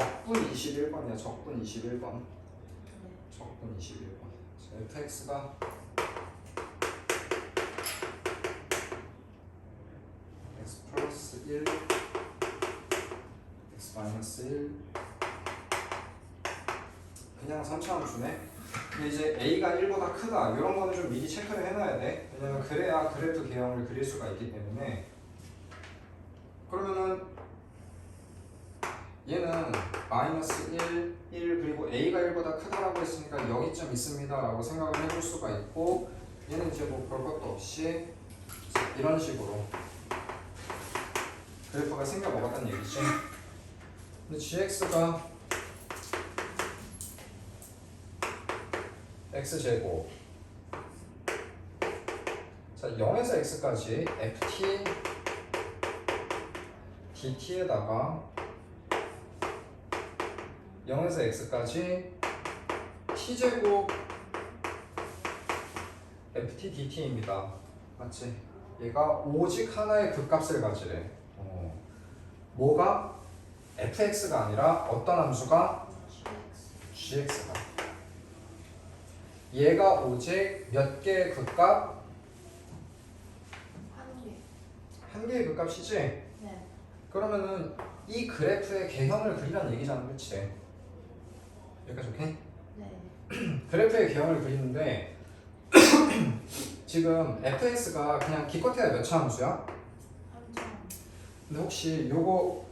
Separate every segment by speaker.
Speaker 1: 적분 21번이야. 적분 21번. 적분 21번. fx가 x 플러스 1 x 마이너스 1 그냥 3차함수네. 근데 이제 a가 1보다 크다 이런 거는 좀 미리 체크를 해놔야 돼. 왜냐면 그래야 그래프 개형을 그릴 수가 있기 때문에. 그러면은 얘는 마이너스 1 그리고 a가 1보다 크다라고 했으니까 여기쯤 있습니다 라고 생각을 해볼 수가 있고, 얘는 이제 뭐 볼 것도 없이 이런 식으로 그래프가 생겨먹었다는 얘기죠. 근데 gx가 x제곱, 자 0에서 x까지 ft dt에다가 0에서 x까지 t제곱 ft dt입니다. 맞지? 얘가 오직 하나의 극값을 가지래. 뭐가? fx가 아니라 어떤 함수가? gx가. 얘가 오직 몇 개의 극값? 한 개의 극값이지?
Speaker 2: 네.
Speaker 1: 그러면은 이 그래프의 개형을 그리라는 얘기잖아, 그치? 여기까지 오케이?
Speaker 2: 네.
Speaker 1: 그래프의 개형을 그리는데 지금 fx가 그냥 기껏해야 몇 차 함수야?
Speaker 2: 3점.
Speaker 1: 근데 혹시 요거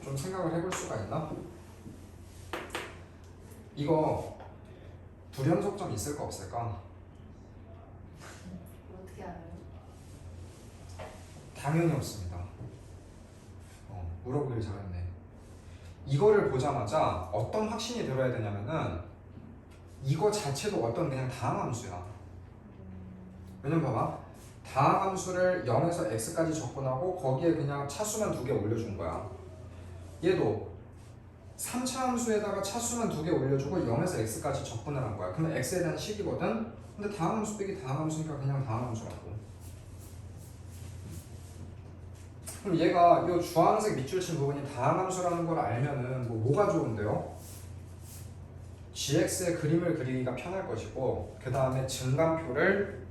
Speaker 1: 좀 생각을 해볼 수가 있나? 이거 불연속점 있을까 없을까?
Speaker 2: 어떻게 알아요?
Speaker 1: 당연히 없습니다. 물어보길 잘했네. 이거를 보자마자 어떤 확신이 들어야 되냐면은 이거 자체도 어떤 그냥 다항함수야. 왜냐면 봐봐, 다항함수를 0에서 x까지 접근하고 거기에 그냥 차수만 2개 올려준 거야. 얘도 3차 함수에다가 차수만 2개 올려주고 0에서 x까지 접근을 한 거야. 그러면 x에 대한 식이거든? 근데 다항함수 빼기 다항함수니까 그냥 다항함수라고. 그럼 얘가 이 주황색 밑줄 친 부분이 다항함수라는 걸 알면은 뭐가 좋은데요? gx의 그림을 그리기가 편할 것이고, 그 다음에 증감표를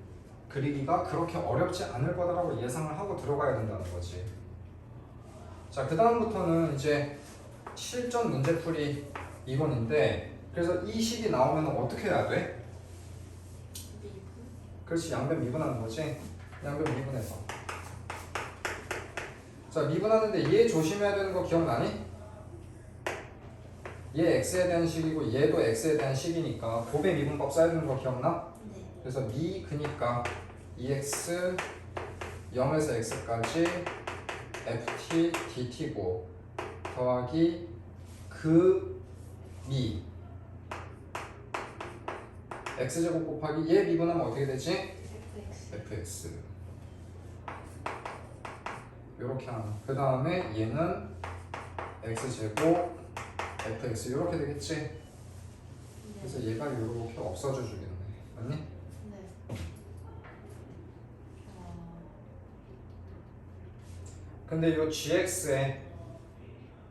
Speaker 1: 그리기가 그렇게 어렵지 않을 거다라고 예상을 하고 들어가야 된다는 거지. 자, 그 다음부터는 이제 실전 문제풀이 이론인데, 그래서 이 식이 나오면 어떻게 해야 돼?
Speaker 2: 미분?
Speaker 1: 그렇지, 양변 미분하는 거지. 양변 미분해서. 자, 미분하는데 얘 조심해야 되는 거 기억나니? 얘 x에 대한 식이고 얘도 x에 대한 식이니까 곱의 미분법 써야 되는 거 기억나?
Speaker 2: 네.
Speaker 1: 그래서 미 그니까 2x 0에서 x까지 ft dt고 더하기 그 미 x제곱 곱하기 얘 미분하면 어떻게 되지?
Speaker 2: fx.
Speaker 1: fx 요렇게 하나. 그 다음에 얘는 x제곱 fx 요렇게 되겠지?
Speaker 2: 네.
Speaker 1: 그래서 얘가 요렇게 없어져 주겠네. 맞니?
Speaker 2: 네.
Speaker 1: 근데 요 gx의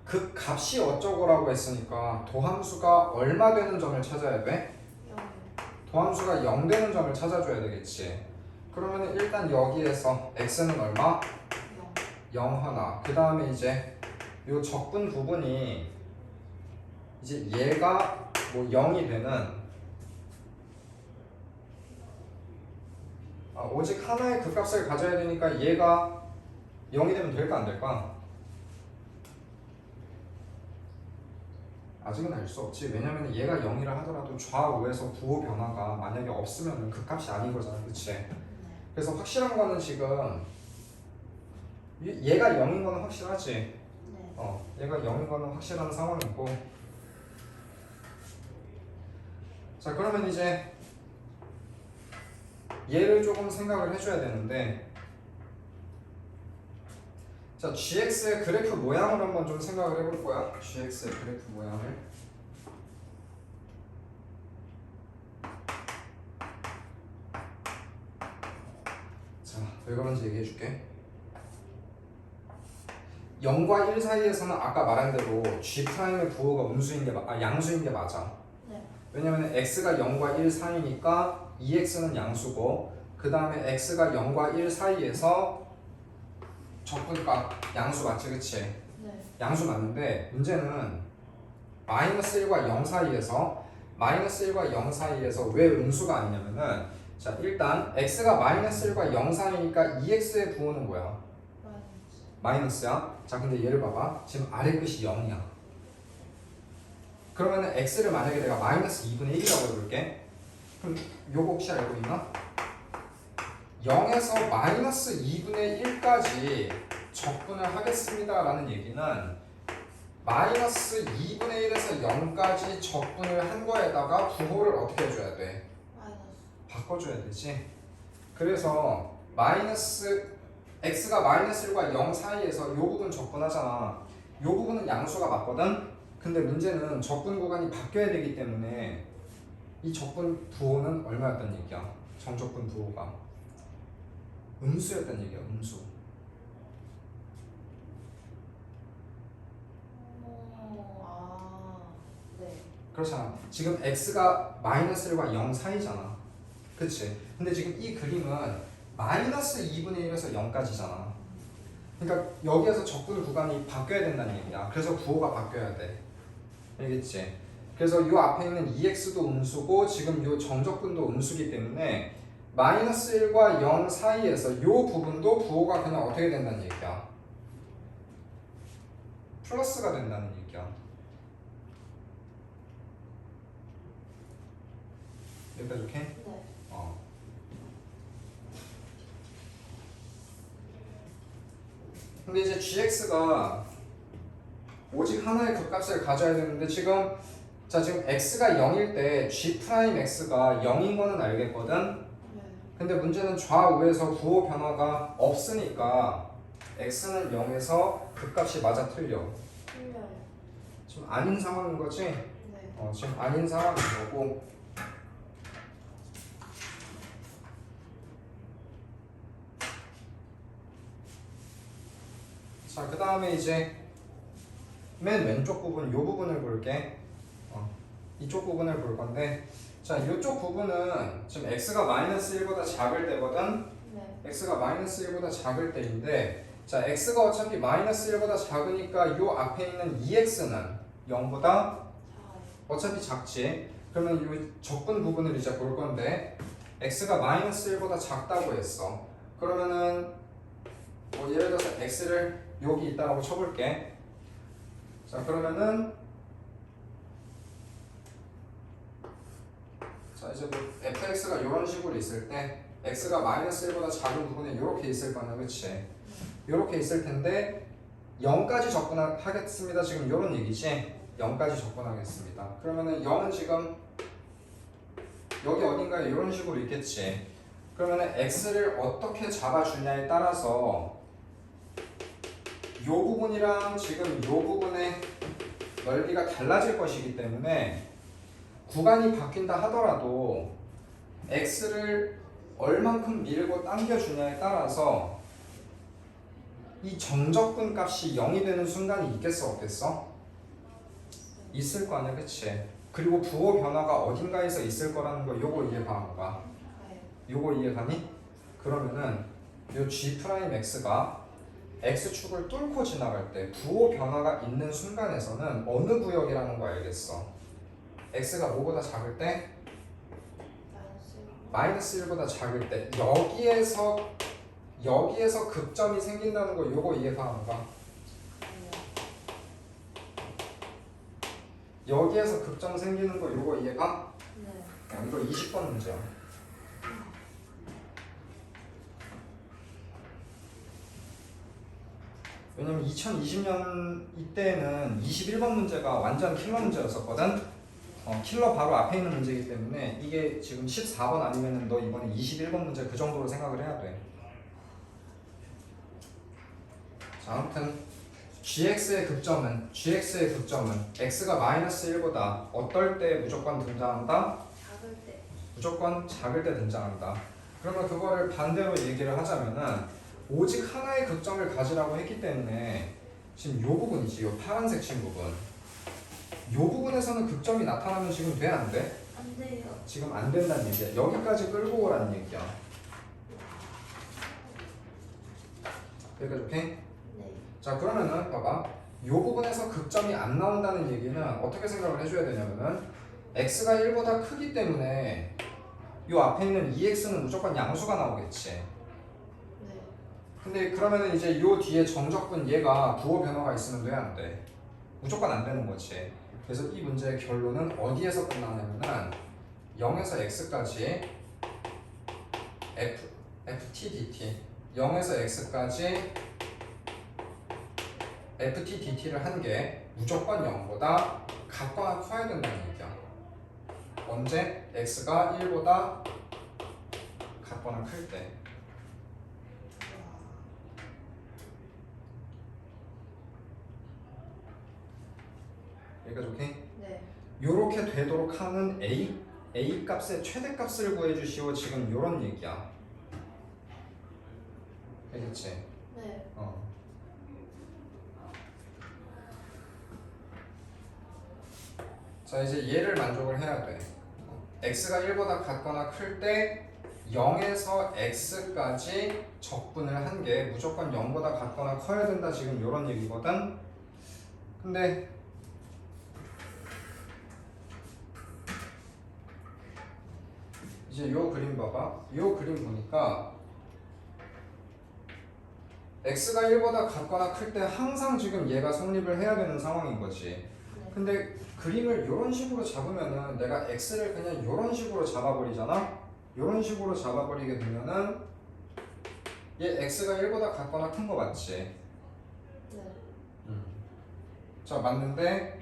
Speaker 1: 그 값이 어쩌고라고 했으니까 도함수가 얼마 되는 점을 찾아야 돼?
Speaker 2: 0.
Speaker 1: 도함수가 0 되는 점을 찾아줘야 되겠지. 그러면 일단 여기에서 x는 얼마?
Speaker 2: 0.
Speaker 1: 0 하나. 그 다음에 이제 요 적분 부분이 이제 얘가 뭐 0이 되는 오직 하나의 극값을 가져야 되니까 얘가 0이 되면 될까 안 될까? 아직은 알 수 없지. 왜냐면 얘가 0이라 하더라도 좌우에서 부호 변화가 만약에 없으면 극값이 아닌 거잖아. 그치?
Speaker 2: 네.
Speaker 1: 그래서 확실한 거는 지금 얘가 0인 거는 확실하지.
Speaker 2: 네.
Speaker 1: 얘가 0인 거는 확실한 상황이고. 자, 그러면 이제 얘를 조금 생각을 해줘야 되는데, 자, gx의 그래프 모양을 한번 좀 생각을 해볼 거야. gx의 그래프 모양을. 자, 왜 그런지 얘기해 줄게. 0과 1 사이에서는 아까 말한 대로 G'의 부호가 양수인 게 맞아.
Speaker 2: 네.
Speaker 1: 왜냐면 x가 0과 1 사이니까 2x는 양수고 그 다음에 x가 0과 1 사이에서 적분값 양수 맞지 그치?
Speaker 2: 네.
Speaker 1: 양수 맞는데 문제는 마이너스 1과 0 사이에서 왜 음수가 아니냐면은 자 일단 x가 마이너스 1과 0 사이니까 2x의 부호는 뭐야? 마이너스야. 자 근데 얘를 봐봐. 지금 아래 끝이 0이야. 그러면은 x를 만약에 내가 마이너스 2분의 1이라고 해볼게. 그럼 요거 혹시 알고 있나? 0에서 마이너스 2분의 1까지 적분을 하겠습니다 라는 얘기는 마이너스 2분의 1에서 0까지 적분을 한 거에다가 부호를 어떻게 해줘야 돼? 바꿔줘야 되지. 그래서 x가 마이너스 1과 0 사이에서 요 부분 적분하잖아. 요 부분은 양수가 맞거든. 근데 문제는 적분 구간이 바뀌어야 되기 때문에 이 적분 부호는 얼마였단 얘기야? 정적분 부호가 음수였단 얘기야. 음수.
Speaker 2: 네.
Speaker 1: 그렇잖아. 지금 x가 마이너스 1과 0 사이잖아. 그치? 근데 지금 이 그림은 마이너스 2분의 1에서 0까지잖아. 그러니까 여기에서 적분 구간이 바뀌어야 된다는 얘기야. 그래서 부호가 바뀌어야 돼. 알겠지? 그래서 이 앞에 있는 2x도 음수고 지금 이 정적분도 음수기 때문에 마이너스 1과 0 사이에서 이 부분도 부호가 그냥 어떻게 된다는 얘기야? 플러스가 된다는 얘기야. 여기까지 오케이?
Speaker 2: 네.
Speaker 1: 근데 이제 gx가 오직 하나의 극값을 가져야 되는데 지금 x가 0일 때 g'x가 0인 거는 알겠거든?
Speaker 2: 네.
Speaker 1: 근데 문제는 좌우에서 부호 변화가 없으니까 x는 0에서 극값이 맞아 틀려.
Speaker 2: 틀려요.
Speaker 1: 지금 아닌 상황인 거지?
Speaker 2: 네.
Speaker 1: 지금 아닌 상황인 거고. 자, 그 다음에 이제 맨 왼쪽 부분, 이 부분을 볼게. 이쪽 부분을 볼 건데, 자, 이쪽 부분은 지금 x가 마이너스 1보다 작을 때거든.
Speaker 2: 네.
Speaker 1: x가 마이너스 1보다 작을 때인데, 자, x가 어차피 마이너스 1보다 작으니까 요 앞에 있는 2x는 0보다
Speaker 2: 작아요.
Speaker 1: 어차피 작지. 그러면 이 적분 부분을 이제 볼 건데, x가 마이너스 1보다 작다고 했어. 그러면은 뭐 예를 들어서 x를 여기 있다라고 쳐볼게. 자, 그러면은 자 이제 뭐 fx가 이런 식으로 있을 때 x가 마이너스 1보다 작은 부분에 이렇게 있을 거냐, 그치? 이렇게 있을 텐데 0까지 접근하겠습니다. 지금 이런 얘기지. 0까지 접근하겠습니다. 그러면은 0은 지금 여기 어딘가에 이런 식으로 있겠지. 그러면은 x를 어떻게 잡아주냐에 따라서 이 부분이랑 지금 이 부분의 넓이가 달라질 것이기 때문에 구간이 바뀐다 하더라도 x를 얼만큼 밀고 당겨주냐에 따라서 이 정적분 값이 0이 되는 순간이 있겠어 없겠어? 있을 거 아니야, 그치? 그리고 부호 변화가 어딘가에서 있을 거라는 거 요거 이해가 가?
Speaker 2: 네.
Speaker 1: 요거 이해가니? 그러면은 요 g'x가 x축을 뚫고 지나갈 때 부호 변화가 있는 순간에서는 어느 구역이라는 거 알겠어? x가 뭐보다 작을 때? 마이너스 1보다 작을 때 여기에서 극점이 생긴다는 거 요거 이해가 안 가? 여기에서 극점 생기는 거 요거 이해가?
Speaker 2: 네.
Speaker 1: 이거 20번 문제야. 왜냐면 2020년 이때는 21번 문제가 완전 킬러 문제였었거든. 킬러 바로 앞에 있는 문제이기 때문에 이게 지금 14번 아니면은 너 이번에 21번 문제 그 정도로 생각을 해야 돼. 자, 아무튼 gx의 극점은 x가 마이너스 1보다 어떨 때 무조건 등장한다?
Speaker 2: 작을 때.
Speaker 1: 무조건 작을 때 등장한다. 그러면 그거를 반대로 얘기를 하자면은 오직 하나의 극점을 가지라고 했기 때문에 지금 요 부분이지, 요 파란색 친 부분. 요 부분에서는 극점이 나타나면 지금 돼, 안 돼?
Speaker 2: 안 돼요.
Speaker 1: 지금 안 된다는 얘기야. 여기까지 끌고 오라는 얘기야. 여기까지 오케이?
Speaker 2: 네.
Speaker 1: 자, 그러면은 봐봐. 요 부분에서 극점이 안 나온다는 얘기는 어떻게 생각을 해줘야 되냐면은 x가 1보다 크기 때문에 요 앞에 있는 2x는 무조건 양수가 나오겠지.
Speaker 2: 네.
Speaker 1: 근데 그러면은 이제 요 뒤에 정적분 얘가 부호 변화가 있으면 돼, 안 돼? 무조건 안 되는 거지. 그래서 이 문제의 결론은 어디에서 끝나냐면은 0에서 x까지 ft dt 0에서 x까지 ft dt를 한 게 무조건 0보다 같거나 커야 된다는 얘기야. 언제? x가 1보다 같거나 클 때. 여기까지 오케이?
Speaker 2: 네.
Speaker 1: 요렇게 되도록 하는 a 값의 최대값을 구해주시오. 지금 요런 얘기야. 알겠지?
Speaker 2: 네.
Speaker 1: 자, 이제 얘를 만족을 해야 돼. x가 1보다 같거나 클 때 0에서 x까지 적분을 한 게 무조건 0보다 같거나 커야 된다. 지금 요런 얘기거든. 근데 이제 요 그림 봐봐. 요 그림 보니까 x가 1보다 같거나 클 때 항상 지금 얘가 성립을 해야 되는 상황인 거지.
Speaker 2: 네.
Speaker 1: 근데 그림을 이런 식으로 잡으면은 내가 x를 그냥 이런 식으로 잡아버리잖아. 이런 식으로 잡아버리게 되면은 얘 x가 1보다 같거나 큰 거 맞지?
Speaker 2: 네.
Speaker 1: 자, 맞는데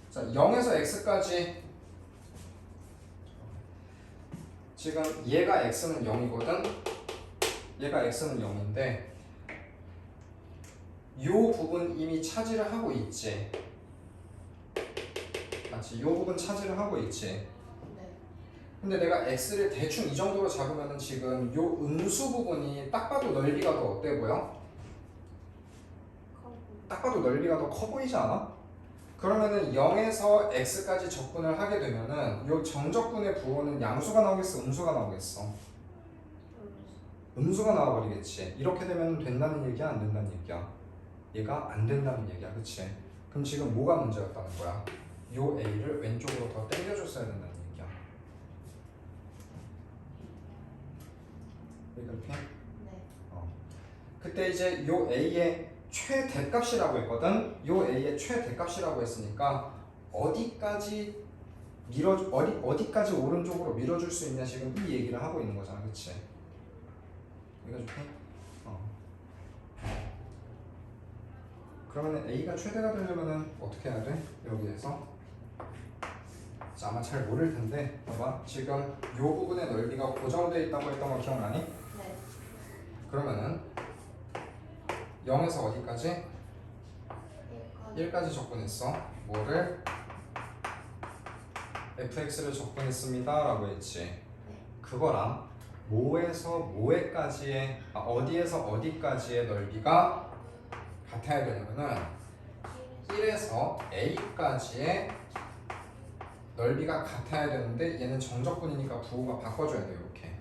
Speaker 1: 자 0에서 x까지 지금 얘가 x는 0이거든. 얘가 x는 0인데 요 부분 이미 차지를 하고 있지. 맞지? 요 부분 차지를 하고 있지.
Speaker 2: 네.
Speaker 1: 근데 내가 x를 대충 이 정도로 잡으면은 지금 요 음수 부분이 딱 봐도 넓이가 더 어때 보여?
Speaker 2: 커브.
Speaker 1: 딱 봐도 넓이가 더 커 보이지 않아? 그러면은 0에서 x까지 적분을 하게 되면은 요 정적분의 부호는 양수가 나오겠어? 음수가 나오겠어? 음수가 나와버리겠지. 이렇게 되면 된다는 얘기야? 안 된다는 얘기야? 얘가 안 된다는 얘기야. 그치? 그럼 지금 뭐가 문제였다는 거야? 요 a를 왼쪽으로 더 당겨줬어야 된다는 얘기야. 이렇게?
Speaker 2: 네.
Speaker 1: 그때 이제 요 a의 최대값이라고 했거든. 요 a의 최대값이라고 했으니까 어디까지 어디까지 오른쪽으로 밀어줄 수 있냐 지금 이 얘기를 하고 있는 거잖아, 그렇지? 이거 좋게? 그러면 a가 최대가 되려면은 어떻게 해야 돼? 여기에서 자, 아마 잘 모를 텐데 봐봐. 지금 요 부분의 넓이가 고정되어 있다고 했던 거 기억나니?
Speaker 2: 네.
Speaker 1: 그러면은 0에서 어디까지? 1까지 적분했어. 뭐를? fx를 적분했습니다 라고 했지. 그거랑 뭐에서 뭐에까지의 어디에서 어디까지의 넓이가 같아야 되냐면은 1에서 a까지의 넓이가 같아야 되는데 얘는 정적분이니까 부호가 바꿔줘야 돼요. 이렇게.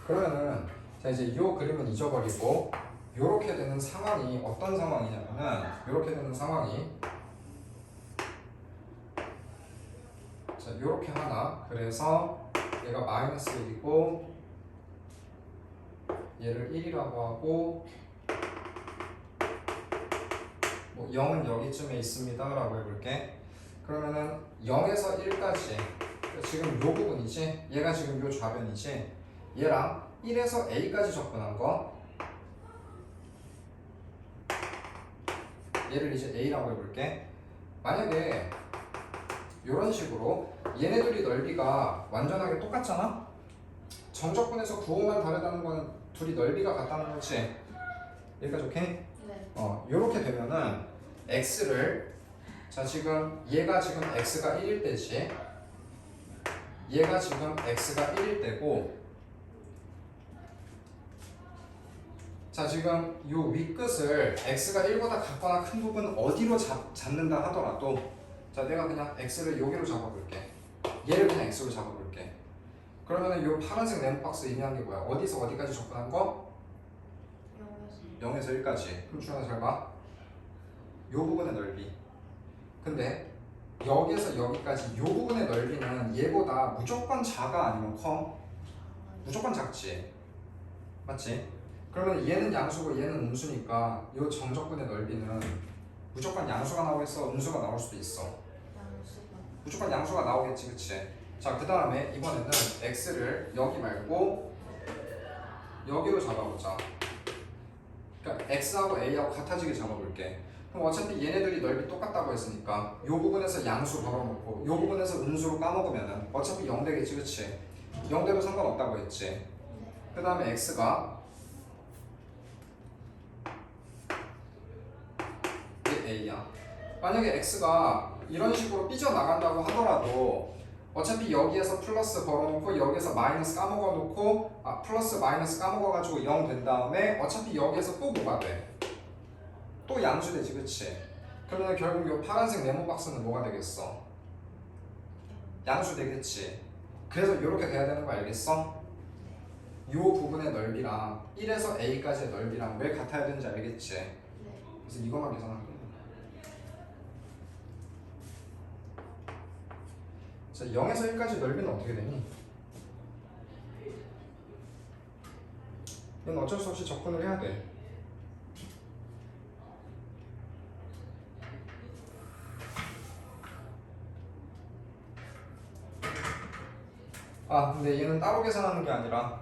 Speaker 1: 그러면은 자 이제 이 그림은 잊어버리고 요렇게 되는 상황이 어떤 상황이냐면은 요렇게 되는 상황이 자 요렇게 하나. 그래서 얘가 마이너스 1이고 얘를 1이라고 하고 뭐 0은 여기쯤에 있습니다 라고 해볼게. 그러면은 0에서 1까지 지금 요 부분이지. 얘가 지금 요 좌변이지. 얘랑 1에서 a까지 접근한 거 얘를 이제 a라고 해볼게. 만약에 이런 식으로 얘네들이 넓이가 완전하게 똑같잖아? 정적분에서 부호만 다르다는 건 둘이 넓이가 같다는 거지. 여기까지 오케이?
Speaker 2: 네.
Speaker 1: 요렇게 되면은 x를 자 지금 얘가 지금 x가 1일 때지. 얘가 지금 x가 1일 때고 자 지금 요 윗끝을 x가 1보다 같거나 큰 부분 어디로 잡는다 하더라도 자 내가 그냥 x를 여기로 잡아볼게. 얘를 그냥 x로 잡아볼게. 그러면은 요 파란색 네모 박스 의미하는 게 뭐야? 어디서 어디까지 접근한 거? 0에서 1까지. 그럼 주현아 잘 봐. 요 부분의 넓이. 근데 여기에서 여기까지 요 부분의 넓이는 얘보다 무조건 작아 아니면 커? 무조건 작지. 맞지? 그러면 얘는 양수고 얘는 음수니까 요 정적분의 넓이는 무조건 양수가 나오겠어? 음수가 나올 수도 있어.
Speaker 2: 양수가.
Speaker 1: 무조건 양수가 나오겠지, 그치? 자, 그 다음에 이번에는 x를 여기 말고 여기로 잡아보자. 그러니까 x하고 a하고 같아지게 잡아볼게. 그럼 어차피 얘네들이 넓이 똑같다고 했으니까 요 부분에서 양수 걸어놓고 요 부분에서 음수로 까먹으면은 어차피 0 되겠지, 그치? 0 돼도 상관없다고 했지?
Speaker 2: 네.
Speaker 1: 그 다음에 x가 a야. 만약에 x가 이런 식으로 삐져나간다고 하더라도 어차피 여기에서 플러스 걸어놓고 여기에서 마이너스 까먹어놓고 플러스 마이너스 까먹어가지고 0 된 다음에 어차피 여기에서 또 뭐가 돼? 또 양수되지, 그치? 그러면 결국 이 파란색 네모 박스는 뭐가 되겠어? 양수 되겠지. 그래서 이렇게 돼야 되는 거 알겠어? 이 부분의 넓이랑 1에서 a까지의 넓이랑 왜 같아야 되는지 알겠지?
Speaker 2: 네.
Speaker 1: 그래서 이것만 계산하면 돼. 자, 0에서 1까지 넓이는 어떻게 되니? 얘는 어쩔 수 없이 접근을 해야 돼. 근데 얘는 따로 계산하는 게 아니라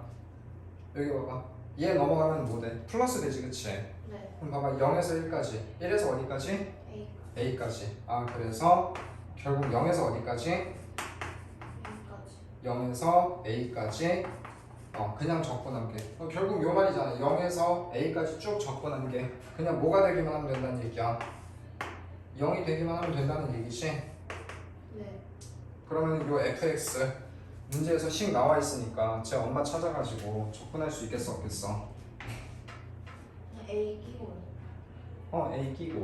Speaker 1: 여기 봐봐. 얘 넘어가면 뭐 돼? 플러스 되지, 그치?
Speaker 2: 네.
Speaker 1: 그럼 봐봐. 0에서 1까지. 1에서 어디까지?
Speaker 2: A.
Speaker 1: a까지. 그래서 결국 0에서 어디까지?
Speaker 2: A까지.
Speaker 1: 0에서 a까지 그냥 접근한 게 결국 요 말이잖아. 0에서 a까지 쭉 접근한 게 그냥 뭐가 되기만 하면 된다는 얘기야. 0이 되기만 하면 된다는 얘기지.
Speaker 2: 네.
Speaker 1: 그러면 요 fx 문제에서 식 나와 있으니까 제 엄마 찾아가지고 접근할 수 있겠어 없겠어?
Speaker 2: 그냥 A 끼고.
Speaker 1: a 끼고.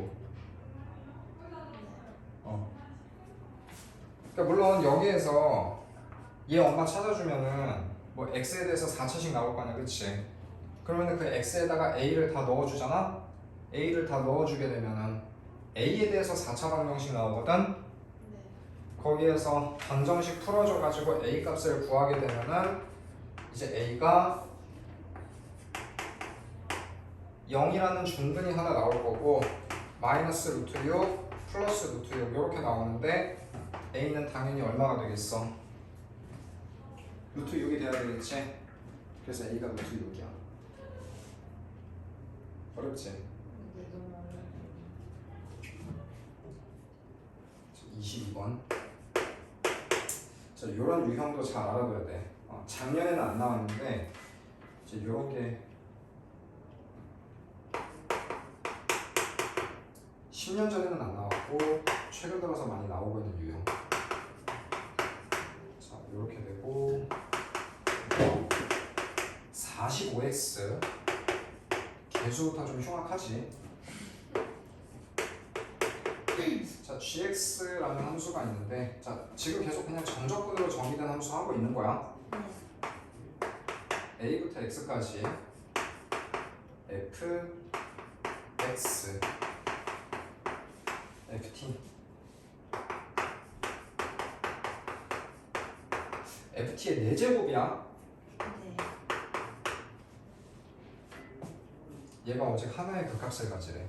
Speaker 2: 네.
Speaker 1: 그러니까 물론 여기에서 얘 엄마 찾아주면은 뭐 x에 대해서 4차씩 나올 거 아니야, 그치? 그러면은 그 x에다가 a를 다 넣어주잖아? a를 다 넣어주게 되면은 a에 대해서 4차 방정식 나오거든?
Speaker 2: 네.
Speaker 1: 거기에서 방정식 풀어줘가지고 a 값을 구하게 되면은 이제 a가 0이라는 중근이 하나 나올 거고 마이너스 루트 6 플러스 루트 6 이렇게 나오는데 a는 당연히 얼마가 되겠어? 루트 6이 돼야 되겠지? 그래서 a가 루트 6이야. 어렵지?
Speaker 2: 근데 너무 어려워.
Speaker 1: 22번. 자, 요런 유형도 잘 알아둬야 돼. 작년에는 안 나왔는데 이제 요런 게 10년 전에는 안 나왔고 최근 들어서 많이 나오고 있는 유형. 자, 요렇게 되고 45x 개수부터 좀 흉악하지. 자, gx라는 함수가 있는데 자, 지금 계속 그냥 정적분으로 정의된 함수 하고 있는 거야.
Speaker 2: 네.
Speaker 1: a부터 x까지 f x ft ft의 4제곱이야.
Speaker 2: 네.
Speaker 1: 얘가 오직 하나의 극합을 가지래.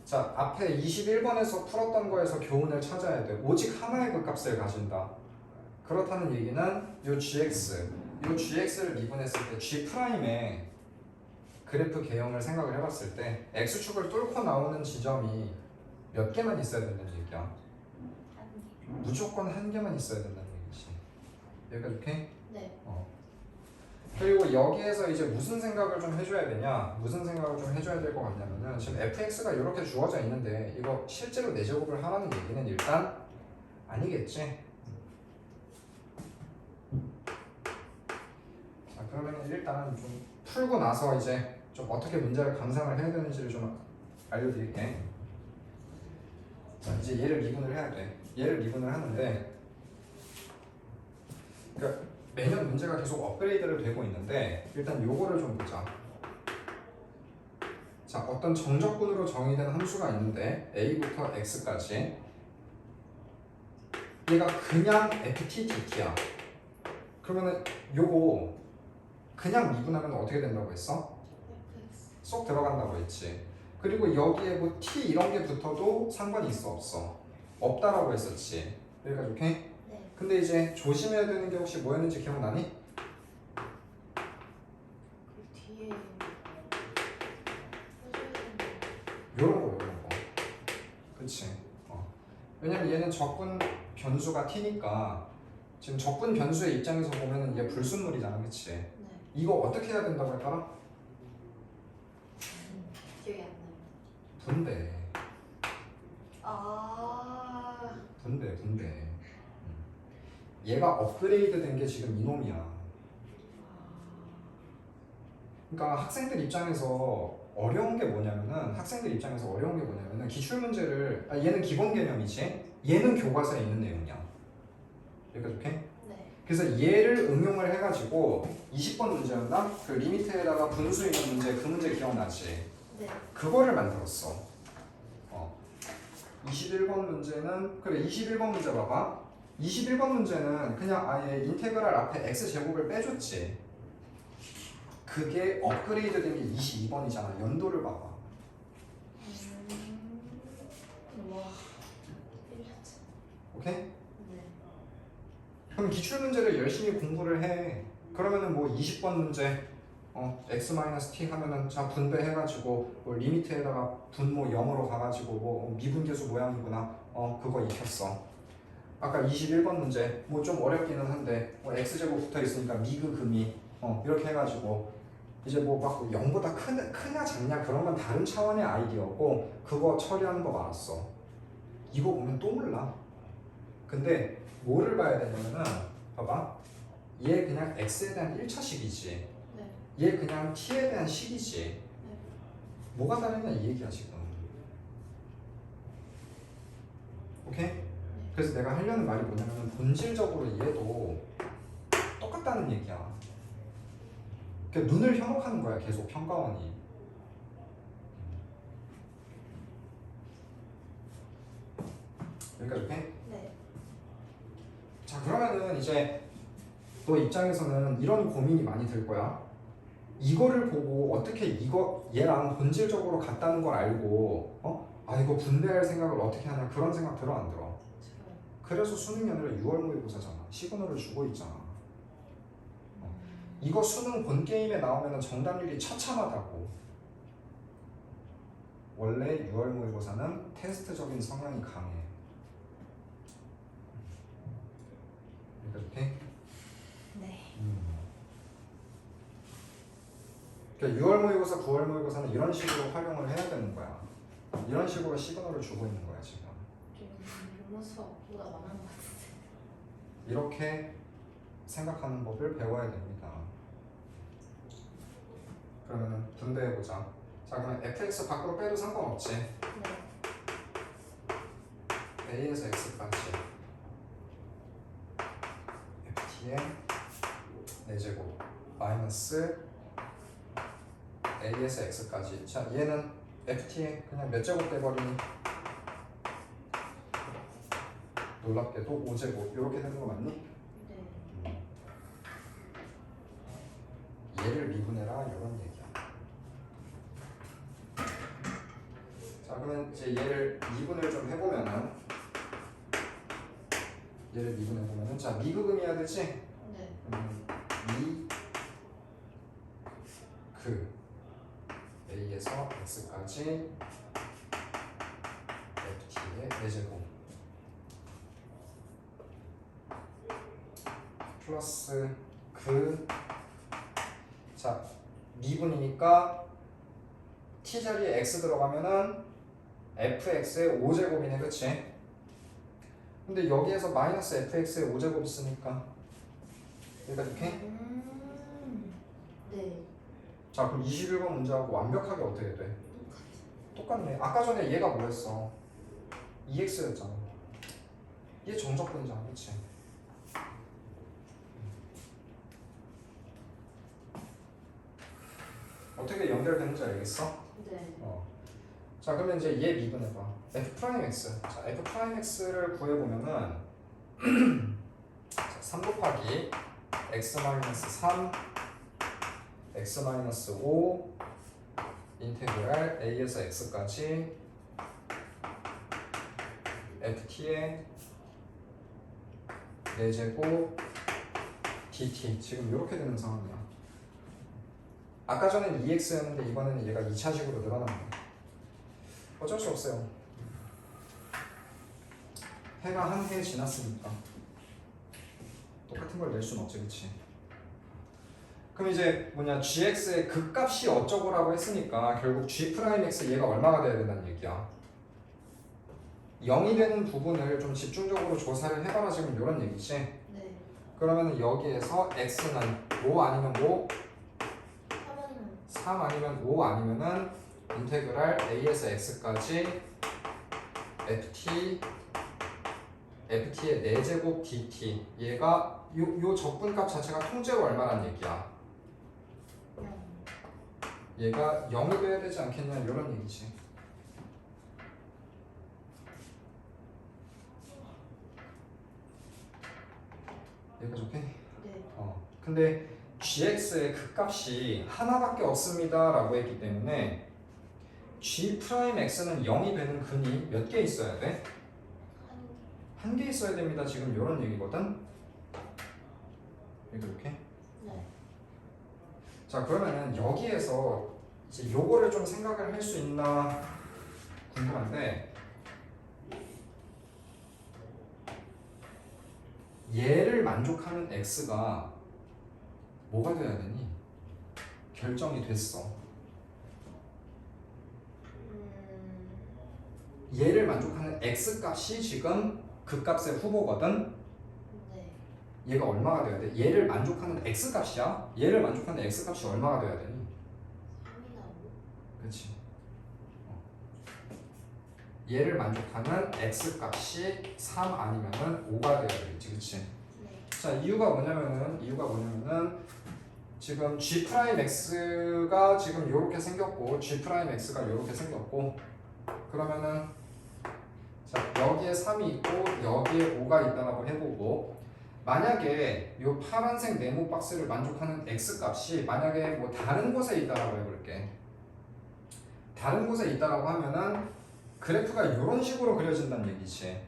Speaker 1: 자, 앞에 21번에서 풀었던 거에서 교훈을 찾아야 돼. 오직 하나의 극합을 가진다. 그렇다는 얘기는 요 gx를 미분했을 때 g'의 그래프 개형을 생각을 해봤을 때 x축을 뚫고 나오는 지점이 몇 개만 있어야 된다는 얘기야.
Speaker 2: 한 개.
Speaker 1: 무조건 한 개만 있어야 된다는 얘기지. 여기까지 오케이?
Speaker 2: 네.
Speaker 1: 그리고 여기에서 이제 무슨 생각을 좀 해줘야 되냐? 무슨 생각을 좀 해줘야 될 것 같냐면은 지금 fx가 이렇게 주어져 있는데 이거 실제로 4제곱을 하라는 얘기는 일단 아니겠지? 자, 그러면 일단 좀 풀고 나서 이제 좀 어떻게 문제를 감상을 해야 되는지를 좀 알려드릴게. 자, 이제 얘를 미분을 해야 돼. 얘를 미분을 하는데, 그러니까 매년 문제가 계속 업그레이드를 되고 있는데 일단 요거를 좀 보자. 자, 어떤 정적분으로 정의된 함수가 있는데 a부터 x까지 얘가 그냥 ftdt야. 그러면은 요거 그냥 미분하면 어떻게 된다고 했어?
Speaker 2: fx.
Speaker 1: 쏙 들어간다고 했지. 그리고 여기에 뭐 t 이런 게 붙어도 상관이 있어 없어? 없다라고 했었지. 여기까지 오케이?
Speaker 2: 네.
Speaker 1: 근데 이제 조심해야 되는 게 혹시 뭐였는지 기억나니?
Speaker 2: 그 뒤에 해줘야 되는
Speaker 1: 요런 거 요런 거. 그치? 왜냐면 얘는 적분 변수가 t니까 지금 적분 변수의 입장에서 보면은 얘 불순물이잖아, 그치?
Speaker 2: 네.
Speaker 1: 이거 어떻게 해야 된다고 했더라?
Speaker 2: 기억이 안 나요.
Speaker 1: 분배.
Speaker 2: 아.
Speaker 1: 분배. 얘가 업그레이드 된 게 지금 이놈이야. 그러니까 학생들 입장에서 어려운 게 뭐냐면은 기출 문제를 얘는 기본 개념이지. 얘는 교과서에 있는 내용이야. 여기까지 오케이?
Speaker 2: 네.
Speaker 1: 그래서 얘를 응용을 해가지고 20번 문제였나? 그 리미트에다가 분수 있는 문제, 그 문제 기억나지?
Speaker 2: 네.
Speaker 1: 그거를 만들었어. 21번 문제는 그래 21번 문제 봐봐. 21번 문제는 그냥 아예 인테그랄 앞에 x제곱을 빼줬지. 그게 업그레이드 된 게 22번이잖아. 연도를 봐봐.
Speaker 2: 와. 1년째.
Speaker 1: 오케이?
Speaker 2: 네.
Speaker 1: 그럼 기출 문제를 열심히 공부를 해. 그러면은 뭐 20번 문제 x-t 하면은 자 분배해가지고 뭐 리미트에다가 분모 0으로 가가지고 뭐 미분계수 모양이구나 그거 익혔어. 아까 21번 문제 뭐 좀 어렵기는 한데 뭐 x제곱 붙어 있으니까 미그금이 이렇게 해가지고 이제 뭐 막 0보다 크냐 작냐 그런 건 다른 차원의 아이디어고 그거 처리하는 법 알았어. 이거 보면 또 몰라. 근데 뭐를 봐야 되냐면은 봐봐. 얘 그냥 x에 대한 1차식이지.
Speaker 2: 네.
Speaker 1: 얘 그냥 t에 대한 식이지.
Speaker 2: 네.
Speaker 1: 뭐가 다르냐 이 얘기야 지금. 오케이? 그래서 내가 하려는 말이 뭐냐면 본질적으로 얘도 똑같다는 얘기야. 그러니까 눈을 현혹하는 거야 계속 평가원이. 여기까지 오케이?
Speaker 2: 네.
Speaker 1: 자 그러면은 이제 너 입장에서는 이런 고민이 많이 들 거야. 이거를 보고 어떻게 얘랑 본질적으로 같다는 걸 알고 이거 분배할 생각을 어떻게 하냐 그런 생각 들어 안 들어?
Speaker 2: 들어요.
Speaker 1: 그래서 수능이 아니라 6월 모의고사잖아. 시그널을 주고 있잖아. 이거 수능 본 게임에 나오면 정답률이 처참하다고. 원래 6월 모의고사는 테스트적인 성향이 강해. 이렇게?
Speaker 2: 네.
Speaker 1: 그러니까 6월 모의고사, 9월 모의고사는 이런 식으로 활용을 해야 되는 거야. 이런 식으로 시그널을 주고 있는 거야 지금.
Speaker 2: 좀 수업보다 많은 것 같은데.
Speaker 1: 이렇게 생각하는 법을 배워야 됩니다. 그러면 분배해보자. 자 그러면 fx 밖으로 빼도 상관없지.
Speaker 2: 네.
Speaker 1: a에서 x까지 ft의 4제곱 마이너스 a에서 x까지. 자 얘는 ft에 그냥 몇 제곱 돼버리니? 놀랍게도 5제곱 이렇게 되는 거 맞니?
Speaker 2: 네.
Speaker 1: 얘를 미분해라 이런 얘기야. 자 그러면 이제 얘를 미분을 좀 해보면은 자 미그금이어야 되지?
Speaker 2: 네.
Speaker 1: 그 a에서 x까지 ft의 4제곱 플러스 자 미분이니까 t 자리에 x 들어가면은 fx의 5제곱이네 그치? 근데 여기에서 마이너스 fx의 5제곱 있으니까 여기까지 오케이?
Speaker 2: 네.
Speaker 1: 자 그럼 21번 문제하고 완벽하게 어떻게 돼? 똑같네. 아까 전에 얘가 뭐였어? 2x였잖아. 얘 정적분이잖아, 그렇지? 어떻게 연결되는지 알겠어?
Speaker 2: 네.
Speaker 1: 자 그러면 이제 얘 미분해봐. f'(x). 자 f'(x를 구해보면은 3 곱하기 x-3 x-5 인테그랄 a에서 x까지 ft의 4제곱 dt 지금 이렇게 되는 상황이야. 아까 전엔 2x였는데 이번에는 얘가 2차식으로 늘어난 거야. 어쩔 수 없어요. 해가 한 해 지났으니까 똑같은 걸 낼 수는 없지, 그치? 그럼 이제 뭐냐 gx의 극값이 어쩌고라고 했으니까 결국 g'x 얘가 얼마가 돼야 된다는 얘기야. 0이 되는 부분을 좀 집중적으로 조사를 해봐라 지금 이런 얘기지.
Speaker 2: 네.
Speaker 1: 그러면 여기에서 x는 5 아니면 5,
Speaker 2: 3번이면
Speaker 1: 3 아니면 5 아니면은 인테그랄 a에서 x까지 ft의 4제곱 dt 얘가 요 적분값 자체가 통째로 얼마란 얘기야.
Speaker 2: 0.
Speaker 1: 얘가 0이 돼야 되지 않겠냐 이런 얘기지. 얘가 좋게?
Speaker 2: 네.
Speaker 1: 근데 gx의 극값이 하나밖에 없습니다 라고 했기 때문에 g'x는 0이 되는 근이 몇 개 있어야 돼? 한 개 있어야 됩니다 지금 이런 얘기거든. 이렇게.
Speaker 2: 네.
Speaker 1: 자 그러면은 여기에서 이제 요거를 좀 생각을 할 수 있나 궁금한데 얘를 만족하는 x가 뭐가 돼야 되니? 결정이 됐어. 얘를 만족하는 x 값이 지금 극값의 후보거든.
Speaker 2: 네.
Speaker 1: 얘가 얼마가 돼야 돼? 얘를 만족하는 x 값이야. 얘를 만족하는 x 값이 얼마가 돼야 되니?
Speaker 2: 3이나 5.
Speaker 1: 그렇지. 얘를 만족하는 x 값이 3 아니면은 5가 돼야 되겠지, 그렇지?
Speaker 2: 네.
Speaker 1: 자 이유가 뭐냐면은 지금 g'x가 지금 이렇게 생겼고 g'x가 이렇게 생겼고 그러면은 자 여기에 3이 있고 여기에 5가 있다라고 해보고 만약에 이 파란색 네모 박스를 만족하는 x 값이 만약에 뭐 다른 곳에 있다라고 해볼게. 다른 곳에 있다라고 하면은 그래프가 이런 식으로 그려진다는 얘기지.
Speaker 2: 네.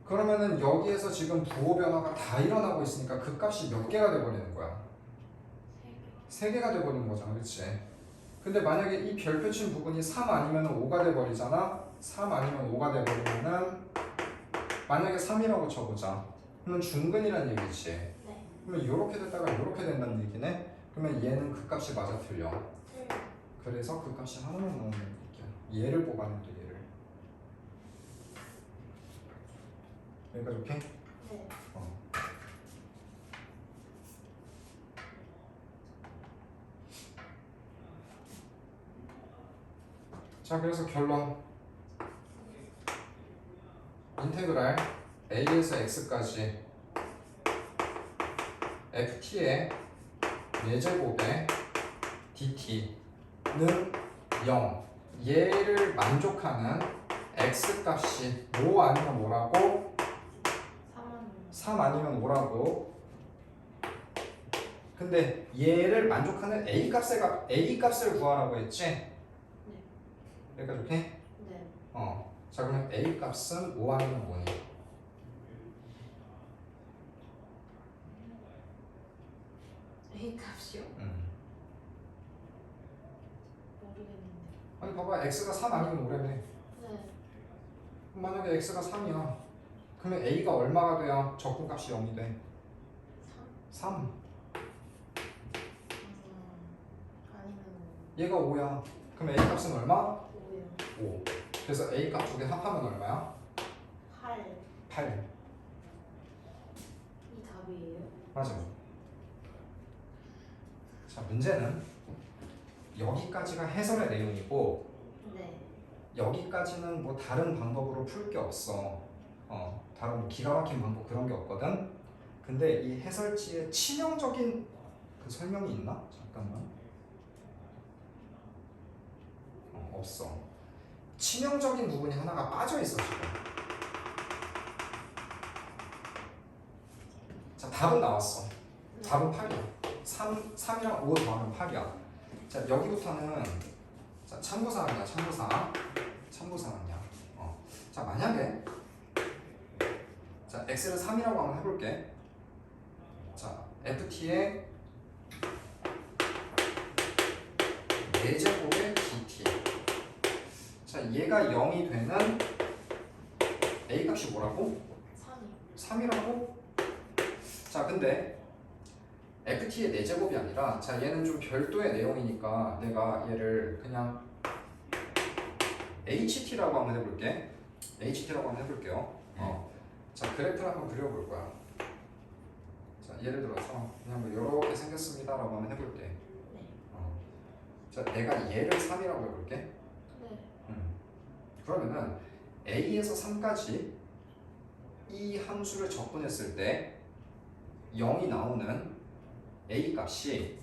Speaker 1: 그러면은 여기에서 지금 부호 변화가 다 일어나고 있으니까 그 값이 몇 개가 돼버리는 거야?
Speaker 2: 3개.
Speaker 1: 3개가 돼버리는 거잖아, 그치? 근데 만약에 이 별표 친 부분이 3 아니면 5가 돼버리잖아? 3 아니면 5가 돼버리면은 만약에 3이라고 쳐보자. 그러면 중근이란 얘기지.
Speaker 2: 네.
Speaker 1: 그러면 이렇게 됐다가 이렇게 된다는 얘기네? 그러면 얘는 그 값이 맞아 틀려.
Speaker 2: 틀려.
Speaker 1: 그래서 그 값이 하나만 나온다는 얘기야. 얘를 뽑아내 또 얘를. 여기까지 오케이?
Speaker 2: 네.
Speaker 1: 자 그래서 결론 인테그랄 a에서 x까지 ft의 4제곱에 dt는 0 얘를 만족하는 x값이 5 아니면 뭐라고?
Speaker 2: 3은
Speaker 1: 3 아니면 5라고. 근데 얘를 만족하는 a값을 구하라고 했지? 여기까지 오케이?
Speaker 2: 네.
Speaker 1: 자 그러면 a 값은 5 아니면 뭐니?
Speaker 2: A 값이요? 모르겠는데.
Speaker 1: 아니 봐봐 x가 3 아니면 5라며.
Speaker 2: 네.
Speaker 1: 만약에 x가 3이야 그러면 a가 얼마가 돼야 적분값이 0이 돼?
Speaker 2: 3?
Speaker 1: 3
Speaker 2: 아니면
Speaker 1: 얘가 5야 그럼 a 값은 얼마?
Speaker 2: 5요.
Speaker 1: 5 그래서 a 값 두 개 합하면 얼마야?
Speaker 2: 8.
Speaker 1: 8
Speaker 2: 이 답이에요?
Speaker 1: 맞아. 자 문제는 여기까지가 해설의 내용이고
Speaker 2: 네.
Speaker 1: 여기까지는 뭐 다른 방법으로 풀 게 없어. 다른 뭐 기가 막힌 방법 그런 게 없거든. 근데 이 해설지에 치명적인 그 설명이 있나? 잠깐만. 없어. 치명적인 부분이 하나가 빠져 있어 지금. 자, 답은 나왔어. 답은 8이야. 3이랑 5 더하면 8이야. 자, 여기부터는 자, 참고사항이야. 참고사항이야. 자, 만약에 자, x를 3이라고 한번 해볼게. 자, ft의 4제곱의 dt. 자, 얘가 0이 되는 a 값이 뭐라고?
Speaker 2: 3이.
Speaker 1: 3이라고? 자, 근데 ft의 4제곱이 아니라 자, 얘는 좀 별도의 내용이니까 내가 얘를 그냥 ht라고 한번 해볼게. ht라고 한번 해볼게요. 자, 그래프를 한번 그려볼 거야. 자, 예를 들어서 그냥 뭐 이렇게 생겼습니다라고 한번 해볼게.
Speaker 2: 네.
Speaker 1: 자, 내가 얘를 3이라고 해볼게.
Speaker 2: 네.
Speaker 1: 그러면은 a에서 3까지 이 함수를 적분했을 때 0이 나오는 a 값이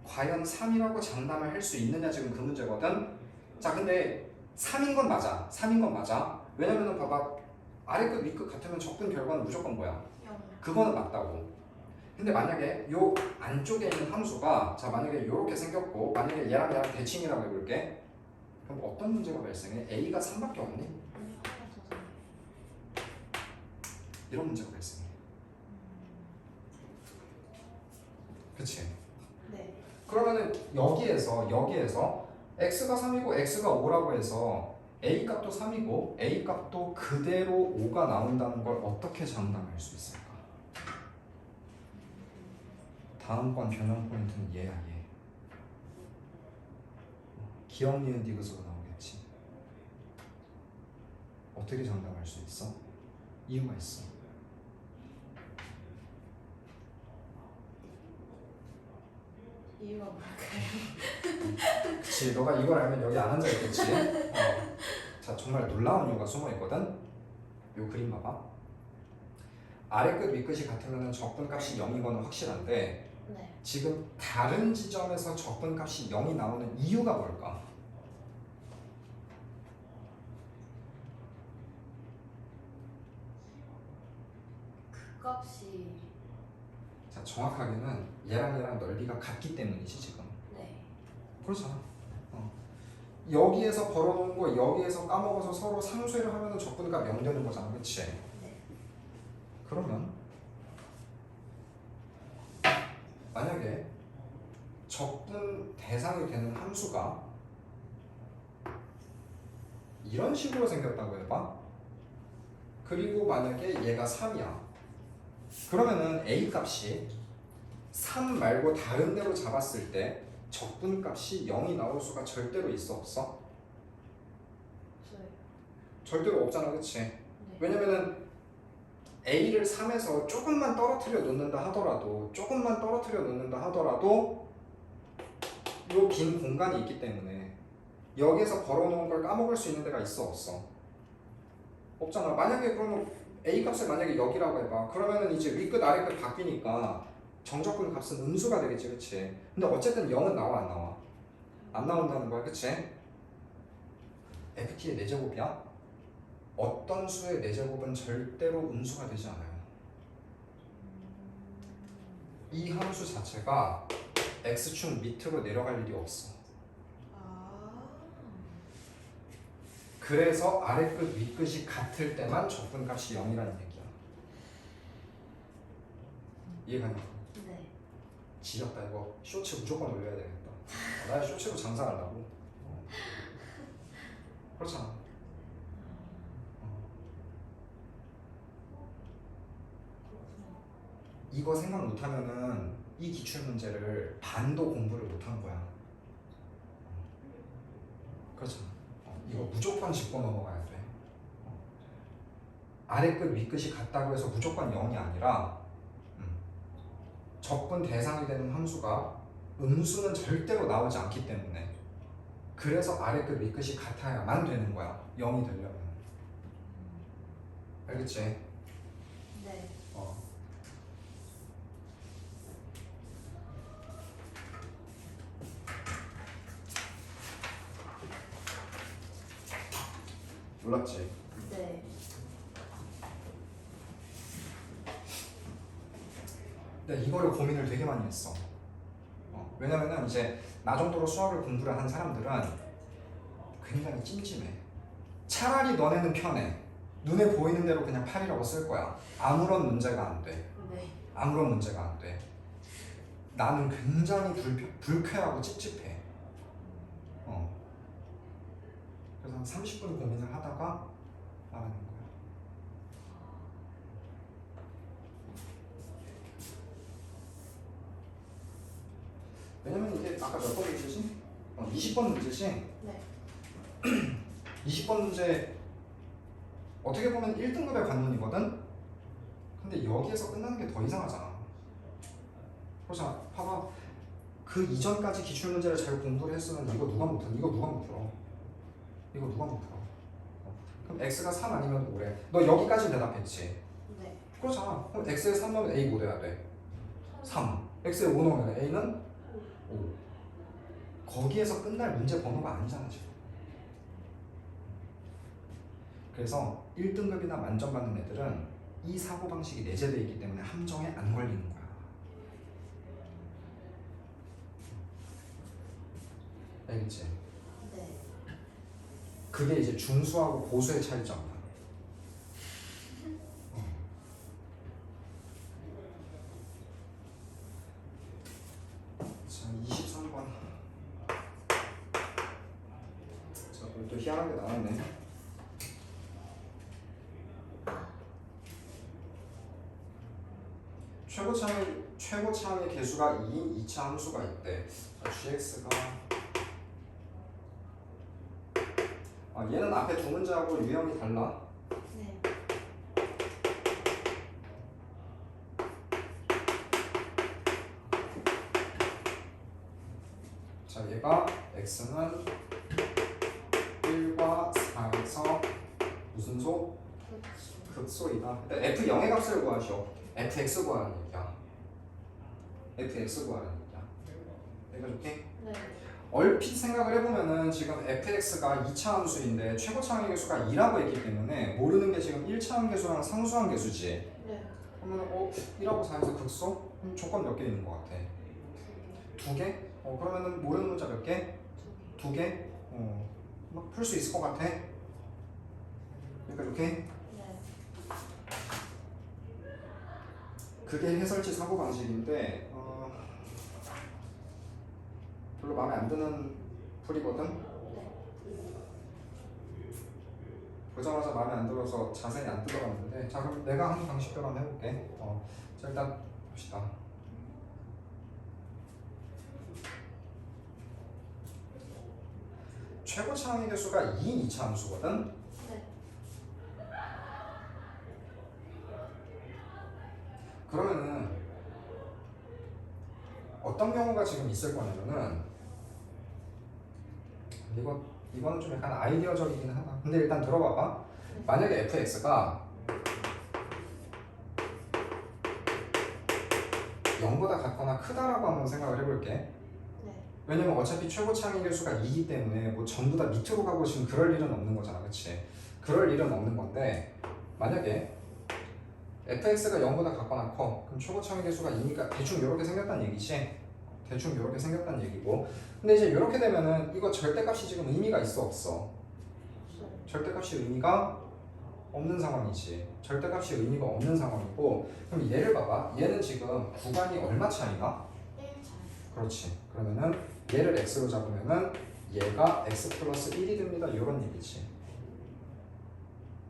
Speaker 1: 과연 3이라고 장담을 할 수 있느냐 지금 그 문제거든. 자, 근데 3인 건 맞아. 3인 건 맞아. 왜냐면은 봐봐. 아래 끝, 위 끝 같으면 적분 결과는 무조건 뭐야?
Speaker 2: 0.
Speaker 1: 그거는 맞다고. 근데 만약에 요 안쪽에 있는 함수가 자, 만약에 이렇게 생겼고 만약에 얘랑 대칭이라고 해볼게. 그럼 어떤 문제가 발생해? a가 3밖에 없니?
Speaker 2: 아니, 하나 더 3.
Speaker 1: 이런 문제가 발생해. 그치?
Speaker 2: 네.
Speaker 1: 그러면은 여기에서 x가 3이고 x가 5라고 해서 a 값도 3이고 a 값도 그대로 5가 나온다는 걸 어떻게 장담할 수 있을까? 다음번 변형 포인트는 얘야, 얘. 기억 니은 디귿으로 나오겠지. 어떻게 장담할 수 있어? 이유가 있어.
Speaker 2: 이유가 뭘까요?
Speaker 1: 그치, 너가 이걸 알면 여기 안 앉아 있겠지. 자, 정말 놀라운 이유가 숨어 있거든. 요 그림 봐봐. 아래 끝, 위 끝이 같으면 적분값이 0이거는 확실한데
Speaker 2: 네.
Speaker 1: 지금 다른 지점에서 적분값이 0이 나오는 이유가 뭘까?
Speaker 2: 그 값이.
Speaker 1: 자, 정확하게는 얘랑 넓이가 같기 때문이지 지금.
Speaker 2: 네.
Speaker 1: 그렇잖아. 여기에서 벌어놓은 거 여기에서 까먹어서 서로 상쇄를 하면은 적분값 0 되는 거잖아, 그치?
Speaker 2: 네.
Speaker 1: 그러면 만약에 적분 대상이 되는 함수가 이런 식으로 생겼다고 해봐. 그리고 만약에 얘가 3이야. 그러면은 a 값이 3 말고 다른 데로 잡았을 때 적분 값이 0이 나올 수가 절대로 있어, 없어?
Speaker 2: 없어요.
Speaker 1: 절대로 없잖아, 그치?
Speaker 2: 네.
Speaker 1: 왜냐면은 a를 3에서 조금만 떨어뜨려 놓는다 하더라도 요 빈 공간이 있기 때문에 여기에서 벌어놓은 걸 까먹을 수 있는 데가 있어, 없어? 없잖아. 만약에 그러면 a 값을 만약에 여기라고 해봐. 그러면은 이제 위끝 아래끝 바뀌니까 정적분 값은 음수가 되겠지, 그치? 근데 어쨌든 0은 나와, 안 나와? 안 나온다는 거야, 그치? ft의 4제곱이야? 어떤 수의 4제곱은 절대로 음수가 되지 않아요. 이 함수 자체가 x축 밑으로 내려갈 일이 없어.
Speaker 2: 아.
Speaker 1: 그래서 아래끝 윗끝이 같을 때만 적분값이 0이라는 얘기야. 이해가냐?
Speaker 2: 네.
Speaker 1: 지렸다. 이거 쇼츠 무조건 올려야 되겠다. 나 쇼츠로 장사하려고. 그렇잖아. 이거 생각 못하면은 이 기출 문제를 반도 공부를 못한 거야. 그렇잖아. 이거 무조건 짚고 넘어가야 돼. 아래 끝, 위 끝이 같다고 해서 무조건 0이 아니라 적분 대상이 되는 함수가 음수는 절대로 나오지 않기 때문에 그래서 아래 끝 윗끝이 같아야만 되는 거야. 0이 되려면. 알겠지?
Speaker 2: 네.
Speaker 1: 어. 몰랐지?
Speaker 2: 네.
Speaker 1: 근데 이거를 고민을 되게 많이 했어. 왜냐면은 이제 나 정도로 수학을 공부를 한 사람들은 굉장히 찜찜해. 차라리 너네는 편해. 눈에 보이는 대로 그냥 8이라고 쓸 거야. 아무런 문제가 안 돼.
Speaker 2: 네.
Speaker 1: 아무런 문제가 안 돼. 나는 굉장히 불쾌하고 찝찝해. 그래서 한 30분 고민을 하다가 말하는 거야. 왜냐면 이게 아까 몇 번 문제지? 20번 문제지?
Speaker 2: 네.
Speaker 1: 20번 문제 어떻게 보면 1등급의 관문이거든? 근데 여기에서 끝나는 게 더 이상하잖아. 그래서 봐봐. 그 이전까지 기출문제를 잘 공부를 했으면 이거 누가 못 풀어? 이거 누가 못 풀어? 이거 누가 못 풀어? 그럼 x가 3 아니면 5래. 너 여기까지 대답했지?
Speaker 2: 네.
Speaker 1: 그렇잖아. 그럼 x에 3 넣으면 a 뭐 돼야 돼? 3. x에 5 넣으면 a는 5. 거기에서 끝날 문제 번호가 아니잖아 지금. 그래서 1등급이나 만점 받는 애들은 이 사고방식이 내재되어 있기 때문에 함정에 안 걸리는 거야. 알겠지?
Speaker 2: 네.
Speaker 1: 그게 이제 중수하고 고수의 차이점이야. 자, 23번. 자, 또 희한한 게 나왔네. 최고차항의 개수가 2인 2차 함수가 있대. 자, gx가 얘는 앞에 두 문제하고 유형이 달라.
Speaker 2: 네.
Speaker 1: 자, 얘가 x는 1과 4에서 무슨 소?
Speaker 2: 그렇죠.
Speaker 1: 극소이다. f0의 값을 구하시오. fx 구하는 얘기야. fx 구하는 얘기야. 내가 좋게?
Speaker 2: 네.
Speaker 1: 얼핏 생각을 해보면은 지금 fx가 2차 함수인데 최고차항의 개수가 2라고 했기 때문에 모르는 게 지금 1차항 개수랑 상수항 개수지.
Speaker 2: 네.
Speaker 1: 그러면 1하고 4에서 극소? 그럼 조건 몇 개 있는 것 같아?
Speaker 2: 두 개.
Speaker 1: 2개? 그러면은 모르는 문자 몇 개?
Speaker 2: 두 개.
Speaker 1: 2개? 풀 수 있을 것 같아? 그러니까 이렇게
Speaker 2: 네.
Speaker 1: 그게 해설지 사고방식인데 별로 마음에 안 드는 풀이거든?
Speaker 2: 네.
Speaker 1: 보자마자 마음에 안 들어서 자세히 안 뜯어봤는데 자 그럼 내가 하는 방식대로 한번 해볼게. 자 일단 봅시다. 최고차항의 개수가 2인 2차 함수거든?
Speaker 2: 네.
Speaker 1: 그러면은 어떤 경우가 지금 있을 거냐면은 이거는 좀 약간 아이디어적이긴 하다. 근데 일단 들어봐봐. 만약에 fx가 0보다 같거나 크다라고 한번 생각을 해볼게.
Speaker 2: 네.
Speaker 1: 왜냐면 어차피 최고차항의 개수가 2이기 때문에 뭐 전부 다 밑으로 가고 지금 그럴 일은 없는 거잖아, 그치? 그럴 일은 없는 건데 만약에 fx가 0보다 같거나 커 그럼 최고차항의 개수가 2니까 대충 이렇게 생겼다는 얘기지. 대충 이렇게 생겼다는 얘기고 근데 이제 이렇게 되면은 이거 절대값이 지금 의미가 있어 없어?
Speaker 2: 없어요.
Speaker 1: 절대값이 의미가 없는 상황이지. 절대값이 의미가 없는 상황이고 그럼 얘를 봐봐. 얘는 지금 구간이 얼마 차이나?
Speaker 2: 1차.
Speaker 1: 그렇지. 그러면은 얘를 x로 잡으면은 얘가 x 플러스 1이 됩니다. 이런 얘기지.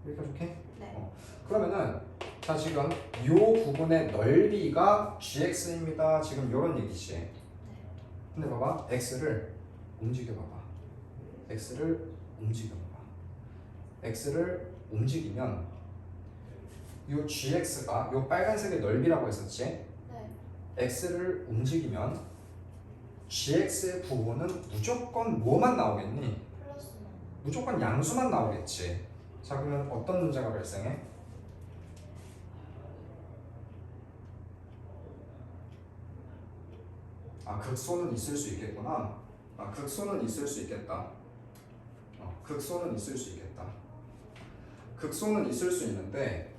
Speaker 1: 여기까지 오케이?
Speaker 2: 네.
Speaker 1: 그러면은 자 지금 요 부분의 넓이가 gx입니다. 지금 이런 얘기지.
Speaker 2: 네.
Speaker 1: 근데 봐봐. x를 움직여봐봐. x를 움직여봐봐. x를 움직이면 요 gx가 요 빨간색의 넓이라고 했었지.
Speaker 2: 네.
Speaker 1: x를 움직이면 gx의 부호는 무조건 뭐만 나오겠니?
Speaker 2: 플러스만.
Speaker 1: 무조건 양수만 나오겠지. 자, 그러면 어떤 문제가 발생해? 아, 극소는 있을 수 있겠구나. 아, 극소는 있을 수 있겠다. 극소는 있을 수 있겠다. 극소는 있을 수 있는데,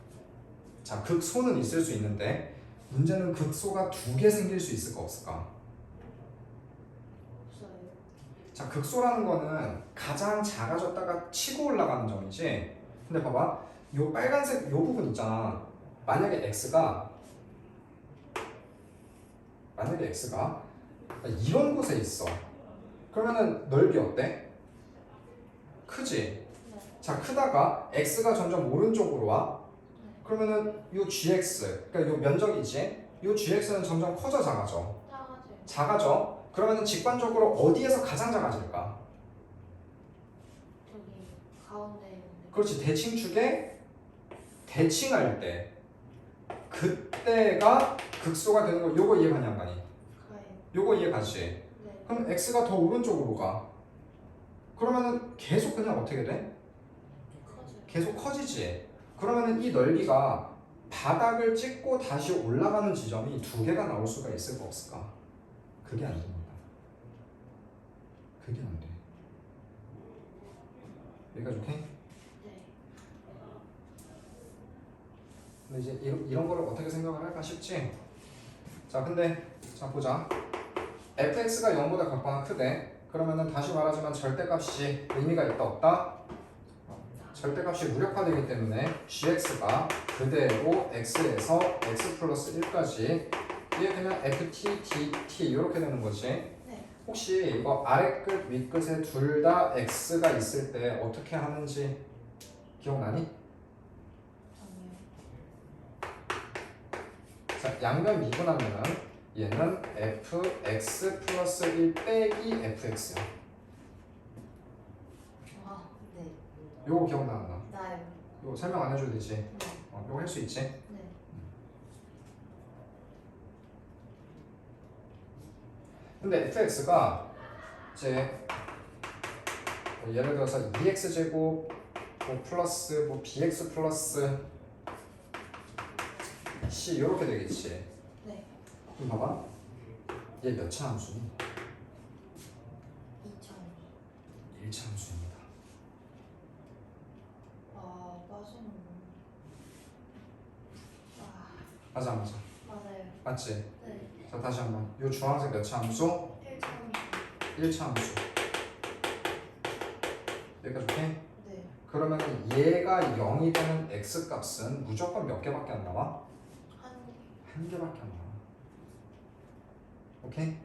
Speaker 1: 자, 극소는 있을 수 있는데 문제는 극소가 2개 생길 수 있을까 없을까?
Speaker 2: 없어요.
Speaker 1: 자, 극소라는 거는 가장 작아졌다가 치고 올라가는 점이지. 근데 봐봐, 요 빨간색 요 부분 있잖아. 만약에 x가 이런 곳에 있어. 그러면은 넓이 어때? 크지?
Speaker 2: 네.
Speaker 1: 자, 크다가 x가 점점 오른쪽으로 와. 그러면은 요 gx, 그러니까 요 면적이지. 요 gx는 점점 커져 작아져.
Speaker 2: 작아져요.
Speaker 1: 작아져. 그러면은 직관적으로 어디에서 가장 작아질까?
Speaker 2: 저기 가운데 있는데.
Speaker 1: 그렇지. 대칭축에 대칭할 때 그때가 극소가 되는 거. 요거 이해 가냐 안 가니?
Speaker 2: 가요.
Speaker 1: 요거 이해 가지?
Speaker 2: 네.
Speaker 1: 그럼 x가 더 오른쪽으로 가. 그러면은 계속 그냥 어떻게 돼?
Speaker 2: 커져요.
Speaker 1: 계속 커지지. 그러면은 이 넓이가 바닥을 찍고 다시 올라가는 지점이 2개가 나올 수가 있을까 없을까? 그게 안 됩니다. 그게 안 돼. 여기까지 오케이?
Speaker 2: 네.
Speaker 1: 근데 이제 이런 거를 어떻게 생각을 할까 싶지? 자, 근데 자 보자. fx가 0보다 같거나 크대. 그러면은 다시 말하지만 절대값이 의미가 있다 없다? 절대값이 무력화되기 때문에 gx가 그대로 x에서 x 플러스 1까지 이게 그냥 ft, dt 이렇게 되는 거지.
Speaker 2: 네.
Speaker 1: 혹시 이거 아래 끝, 위 끝에 둘 다 x가 있을 때 어떻게 하는지 기억나니?
Speaker 2: 아니요.
Speaker 1: 자, 양변 미분하면은 얘는 fx 플러스 1 빼기 fx야.
Speaker 2: 아, 네.
Speaker 1: 요거 기억나나?
Speaker 2: 나요.
Speaker 1: 요거 설명 안 해줘도 되지?
Speaker 2: 네.
Speaker 1: 요거 할 수 있지?
Speaker 2: 네.
Speaker 1: 근데 fx가 이제 뭐 예를 들어서 2x 제곱 뭐 플러스 뭐 bx 플러스 c 이렇게 되겠지.
Speaker 2: 네.
Speaker 1: 그럼 봐봐, 얘 몇 차 함수니?
Speaker 2: 2천.
Speaker 1: 1차 함수입니다.
Speaker 2: 아, 빠지는 거. 아,
Speaker 1: 맞아 안 맞아?
Speaker 2: 맞아요.
Speaker 1: 맞지?
Speaker 2: 네.
Speaker 1: 자, 다시 한번 요 주황색 몇 차 함수?
Speaker 2: 1천.
Speaker 1: 1차 함수. 여기까지 오케이?
Speaker 2: 네.
Speaker 1: 그러면 얘가 0이 되는 x 값은 무조건 몇 개밖에 안 나와?
Speaker 2: 한 개.
Speaker 1: 한 개밖에 안 나와. 오케이?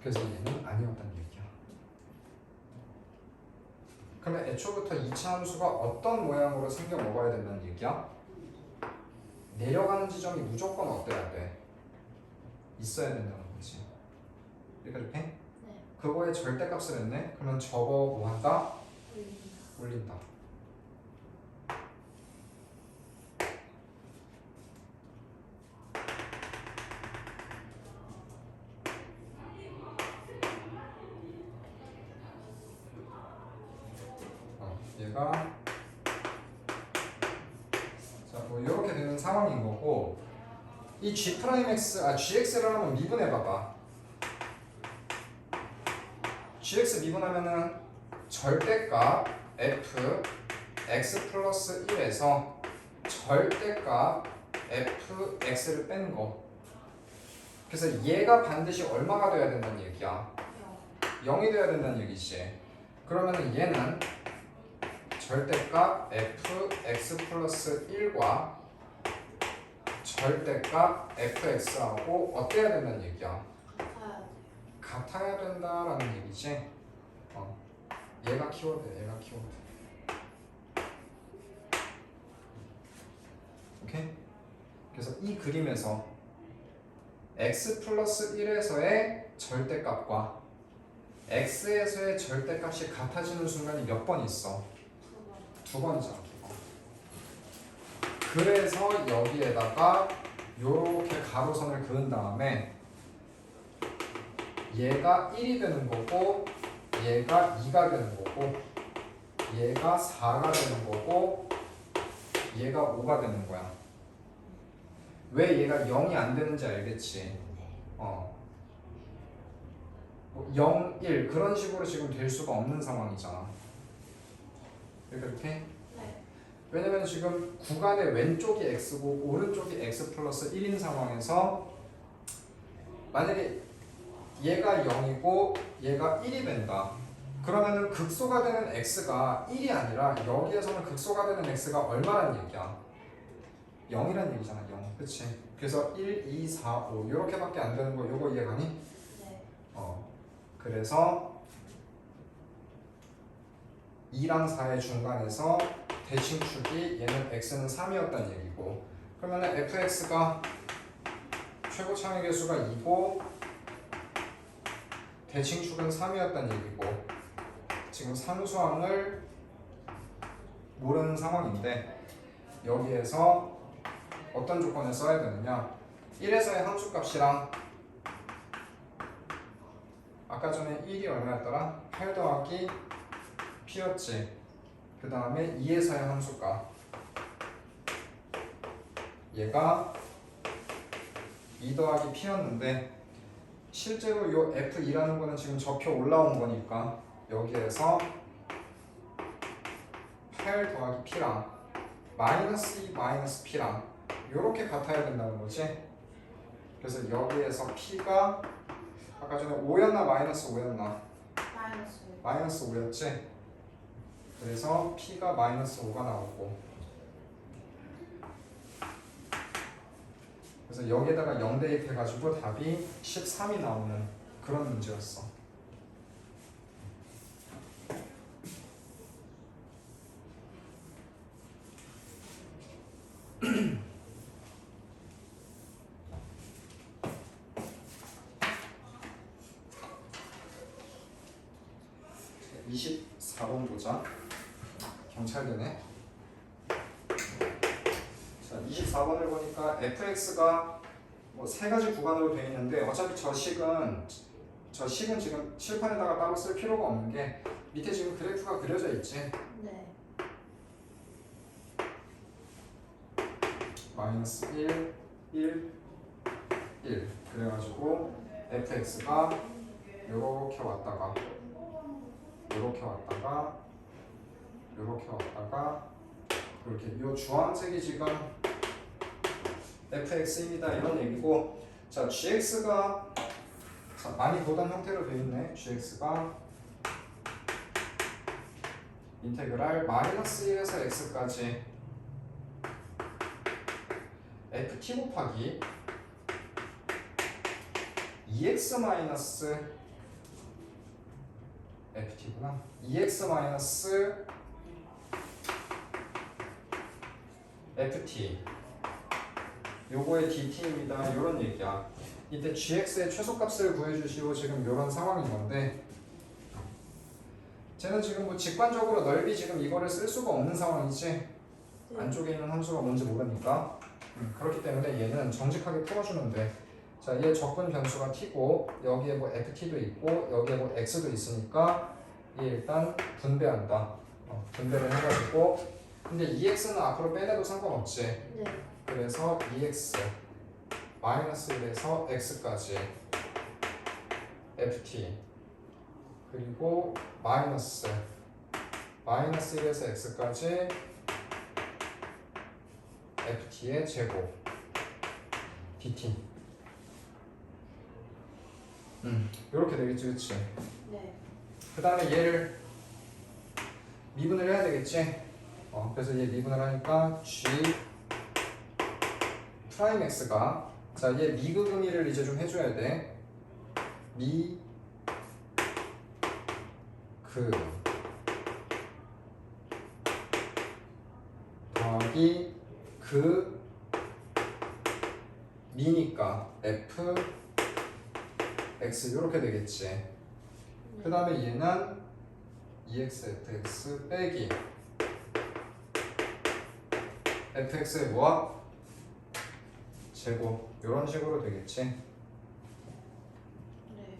Speaker 1: 그래서 얘는 아니었다는 얘기야. 그러면 애초부터 2차 함수가 어떤 모양으로 생겨 먹어야 된다는 얘기야? 내려가는 지점이 무조건 어때야 돼? 있어야 된다는 거지. 여기까지 오케이?
Speaker 2: 네.
Speaker 1: 그거의 절대값을 했네? 그러면 저거 뭐 한다?
Speaker 2: 올립니다.
Speaker 1: 올린다. 얘가 자, 뭐 이렇게 되는 상황인 거고, 이 gx를 한번 미분해 봐봐. gx 미분하면은 절대값 f x 플러스 1에서 절대값 fx를 뺀 거. 그래서 얘가 반드시 얼마가 돼야 된다는 얘기야? 0이 돼야 된다는 얘기지. 그러면은 얘는 절대값 fx 플러스 1과 절대값 fx하고 어때야 된다는 얘기야?
Speaker 2: 같아야 돼요.
Speaker 1: 같아야 된다라는 얘기지. 얘가 키워드야, 얘가 키워드. 오케이? 그래서 이 그림에서 x 플러스 1에서의 절대값과 x에서의 절대값이 같아지는 순간이 몇 번 있어?
Speaker 2: 2번.
Speaker 1: 2번이잖아. 그래서 여기에다가 요렇게 가로선을 그은 다음에 얘가 1이 되는 거고 얘가 2가 되는 거고 얘가 4가 되는 거고 얘가 5가 되는 거야. 왜 얘가 0이 안 되는지 알겠지? 0, 1 그런 식으로 지금 될 수가 없는 상황이잖아. 이렇게?
Speaker 2: 네.
Speaker 1: 왜냐면 지금 구간의 왼쪽이 x고 오른쪽이 x 플러스 1인 상황에서 만약에 얘가 0이고 얘가 1이 된다. 그러면은 극소가 되는 x가 1이 아니라 여기에서는 극소가 되는 x가 얼마란 얘기야? 0이란 얘기잖아. 0. 그치? 그래서 1, 2, 4, 5 이렇게밖에 안 되는 거 요거 이해가니?
Speaker 2: 네.
Speaker 1: 그래서 2랑 4의 중간에서 대칭축이 얘는 x는 3이었단 얘기고 그러면은 fx가 최고 창의 개수가 2고 대칭축은 3이었단 얘기고 지금 상수항을 모르는 상황인데 여기에서 어떤 조건을 써야 되느냐 1에서의 함수값이랑 아까 전에 1이 얼마였더라? 8 더하기 p였지. 그 다음에 2에서의 함수값 얘가 2 더하기 p였는데 실제로 요 f2라는 거는 지금 접혀 올라온 거니까 여기에서 8 더하기 p랑 마이너스 2 마이너스 p랑 요렇게 같아야 된다는 거지. 그래서 여기에서 p가 아까 전에 5였나 마이너스 5였나?
Speaker 2: 마이너스.
Speaker 1: 마이너스 5였지? 그래서 p가 마이너스 5가 나오고 그래서 여기에다가 0 대입해가지고 답이 13이 나오는 그런 문제였어. 자, 24번 보자. 경찰대네. 자, 24번을 보니까 fx가 뭐 세 가지 구간으로 되어 있는데 어차피 저 식은 지금 칠판에다가 따로 쓸 필요가 없는 게 밑에 지금 그래프가 그려져 있지.
Speaker 2: 네.
Speaker 1: 마이너스 1, 1, 1 그래가지고 fx가 요렇게 왔다가 요렇게 왔다가 요렇게 왔다가 이렇게 요 주황색이 지금 fx입니다 이런 얘기고 자 gx가 자, 많이 보던 형태로 되어 있네. gx가 인테그랄 마이너스 1에서 x까지 ft 곱하기 2x 마이너스 ft구나 2x 마이너스 ft 요거의 dt입니다. 요런 얘기야. 이때 gx의 최소값을 구해주시고 지금 요런 상황인 건데 쟤는 지금 뭐 직관적으로 넓이 지금 이거를 쓸 수가 없는 상황이지.
Speaker 2: 네.
Speaker 1: 안쪽에 있는 함수가 뭔지 모르니까 그렇기 때문에 얘는 정직하게 풀어주면 돼. 자, 얘 적분 변수가 t고 여기에 뭐 ft도 있고 여기에 뭐 x도 있으니까 얘 일단 분배한다. 분배를 해가지고 근데 2x는 앞으로 빼내도 상관없지.
Speaker 2: 네.
Speaker 1: 그래서 2x 마이너스 1에서 x까지 ft 그리고 마이너스 1에서 x까지 ft의 제곱 dt 이렇게 되겠지, 그치?
Speaker 2: 네.
Speaker 1: 그 다음에 얘를 미분을 해야 되겠지? 그래서 얘 미분을 하니까 g 프라임 x가 자, 얘 미그 의미를 이제 좀 해줘야 돼. 미 그 더하기 그 미니까 f x 이렇게 되겠지. 그 다음에 얘는 2x fx 빼기 fx의 뭐야? 제곱 이런 식으로 되겠지.
Speaker 2: 네.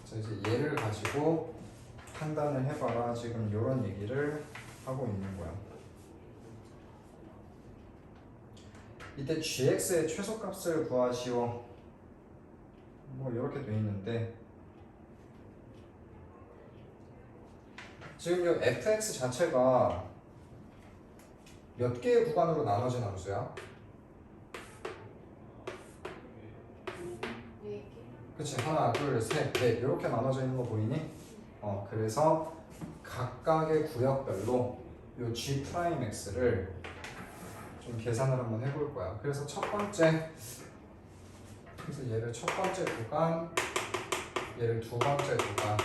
Speaker 1: 자 이제 얘를 가지고 판단을 해봐라. 지금 이런 얘기를 하고 있는 거야. 이때 gx의 최소값을 구하시오. 뭐 이렇게 돼 있는데 지금 이 fx 자체가 몇 개의 구간으로 나눠진 함수야?
Speaker 2: 네 개.
Speaker 1: 그치? 하나, 둘, 셋, 넷 이렇게 나눠져 있는 거 보이니? 그래서 각각의 구역별로 요 G'X를 좀 계산을 한번 해볼 거야. 그래서 첫 번째, 그래서 얘를 첫 번째 구간, 얘를 두 번째 구간,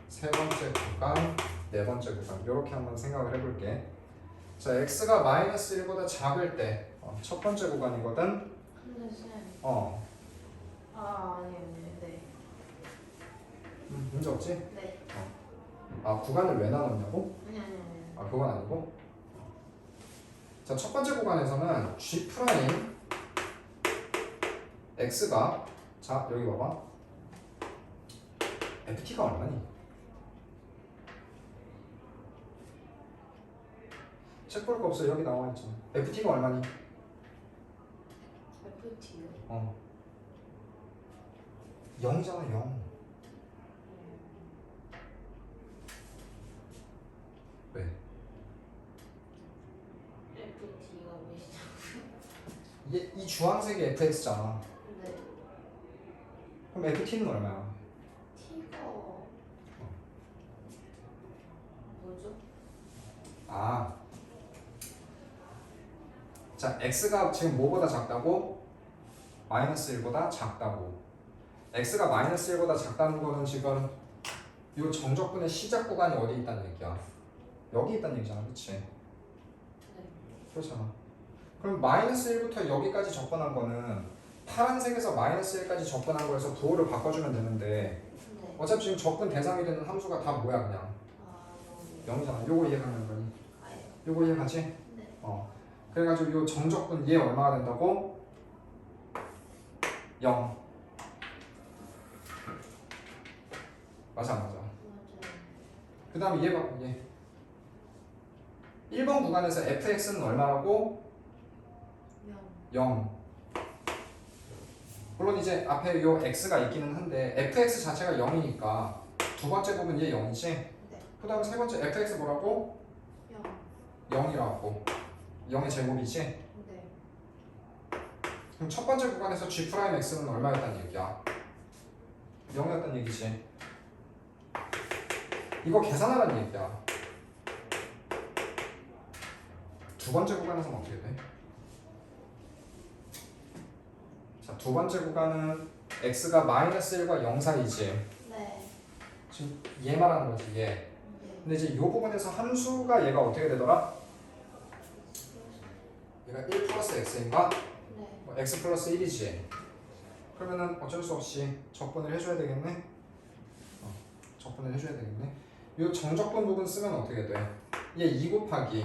Speaker 1: 세 번째 구간, 네 번째 구간 이렇게 한번 생각을 해볼게. 자, x가 마이너스 1보다 작을 때 첫 번째 구간이거든.
Speaker 2: 근데 쌤.
Speaker 1: 어,
Speaker 2: 아니요. 네.
Speaker 1: 문제 없지?
Speaker 2: 네.
Speaker 1: 아, 구간을 왜 나눴냐고?
Speaker 2: 아니.
Speaker 1: 아, 그건 아니고. 자, 첫 번째 구간에서는 G 프라임 X가 자, 여기 봐봐. FT가 얼마니? 책 볼 거 없어. 여기 나와 있잖아. FT가 얼마니?
Speaker 2: FT요.
Speaker 1: 0이잖아, 0. 왜?
Speaker 2: FT가 몇이냐고요?
Speaker 1: 이 주황색이 FX잖아.
Speaker 2: 네.
Speaker 1: 그럼 FT는 얼마야?
Speaker 2: T가 뭐죠?
Speaker 1: 아, 자, X가 지금 뭐보다 작다고? 마이너스 1보다 작다고. X가 마이너스 1보다 작다는 거는 지금 이 정적분의 시작 구간이 어디 있다는 얘기야? 여기 있다는 얘기잖아, 그치?
Speaker 2: 네.
Speaker 1: 그렇잖아. 그럼 마이너스 1부터 여기까지 접근한 거는 파란색에서 마이너스 1까지 접근한 거에서 부호를 바꿔주면 되는데
Speaker 2: 네.
Speaker 1: 어차피 지금 접근 대상이 되는 함수가 다 뭐야 그냥
Speaker 2: 아,
Speaker 1: 0이잖아. 요거 이해가는 거니?
Speaker 2: 아예요.
Speaker 1: 요거 이해가지?
Speaker 2: 네.
Speaker 1: 그래가지고 요 정적분 얘 얼마가 된다고? 0. 맞아.
Speaker 2: 맞아요.
Speaker 1: 그 다음에 얘 봐. 얘 1번 구간에서 fx는 얼마라고? 0. 물론 이제 앞에 요 x가 있기는 한데 fx 자체가 0이니까 두 번째 부분 얘 0이지?
Speaker 2: 네.
Speaker 1: 그 다음에 세 번째 fx 뭐라고?
Speaker 2: 0.
Speaker 1: 0이라고. 0의 제곱이지?
Speaker 2: 네.
Speaker 1: 그럼 첫 번째 구간에서 g'x는 얼마였다는 얘기야? 0이었다는 얘기지. 이거 계산하라는 얘기야. 두 번째 구간에서는 어떻게 돼? 자, 두 번째 구간은 x가 마이너스 1과 0 사이지.
Speaker 2: 네.
Speaker 1: 지금 얘 말하는 거지, 얘.
Speaker 2: 네.
Speaker 1: 근데 이제 이 부분에서 함수가 얘가 어떻게 되더라? 얘가 1 플러스 x인가?
Speaker 2: 네.
Speaker 1: x 플러스 1이지. 그러면은 어쩔 수 없이 적분을 해줘야 되겠네. 적분을 해줘야 되겠네. 이 정적분 부분 쓰면 어떻게 돼? 얘 2 곱하기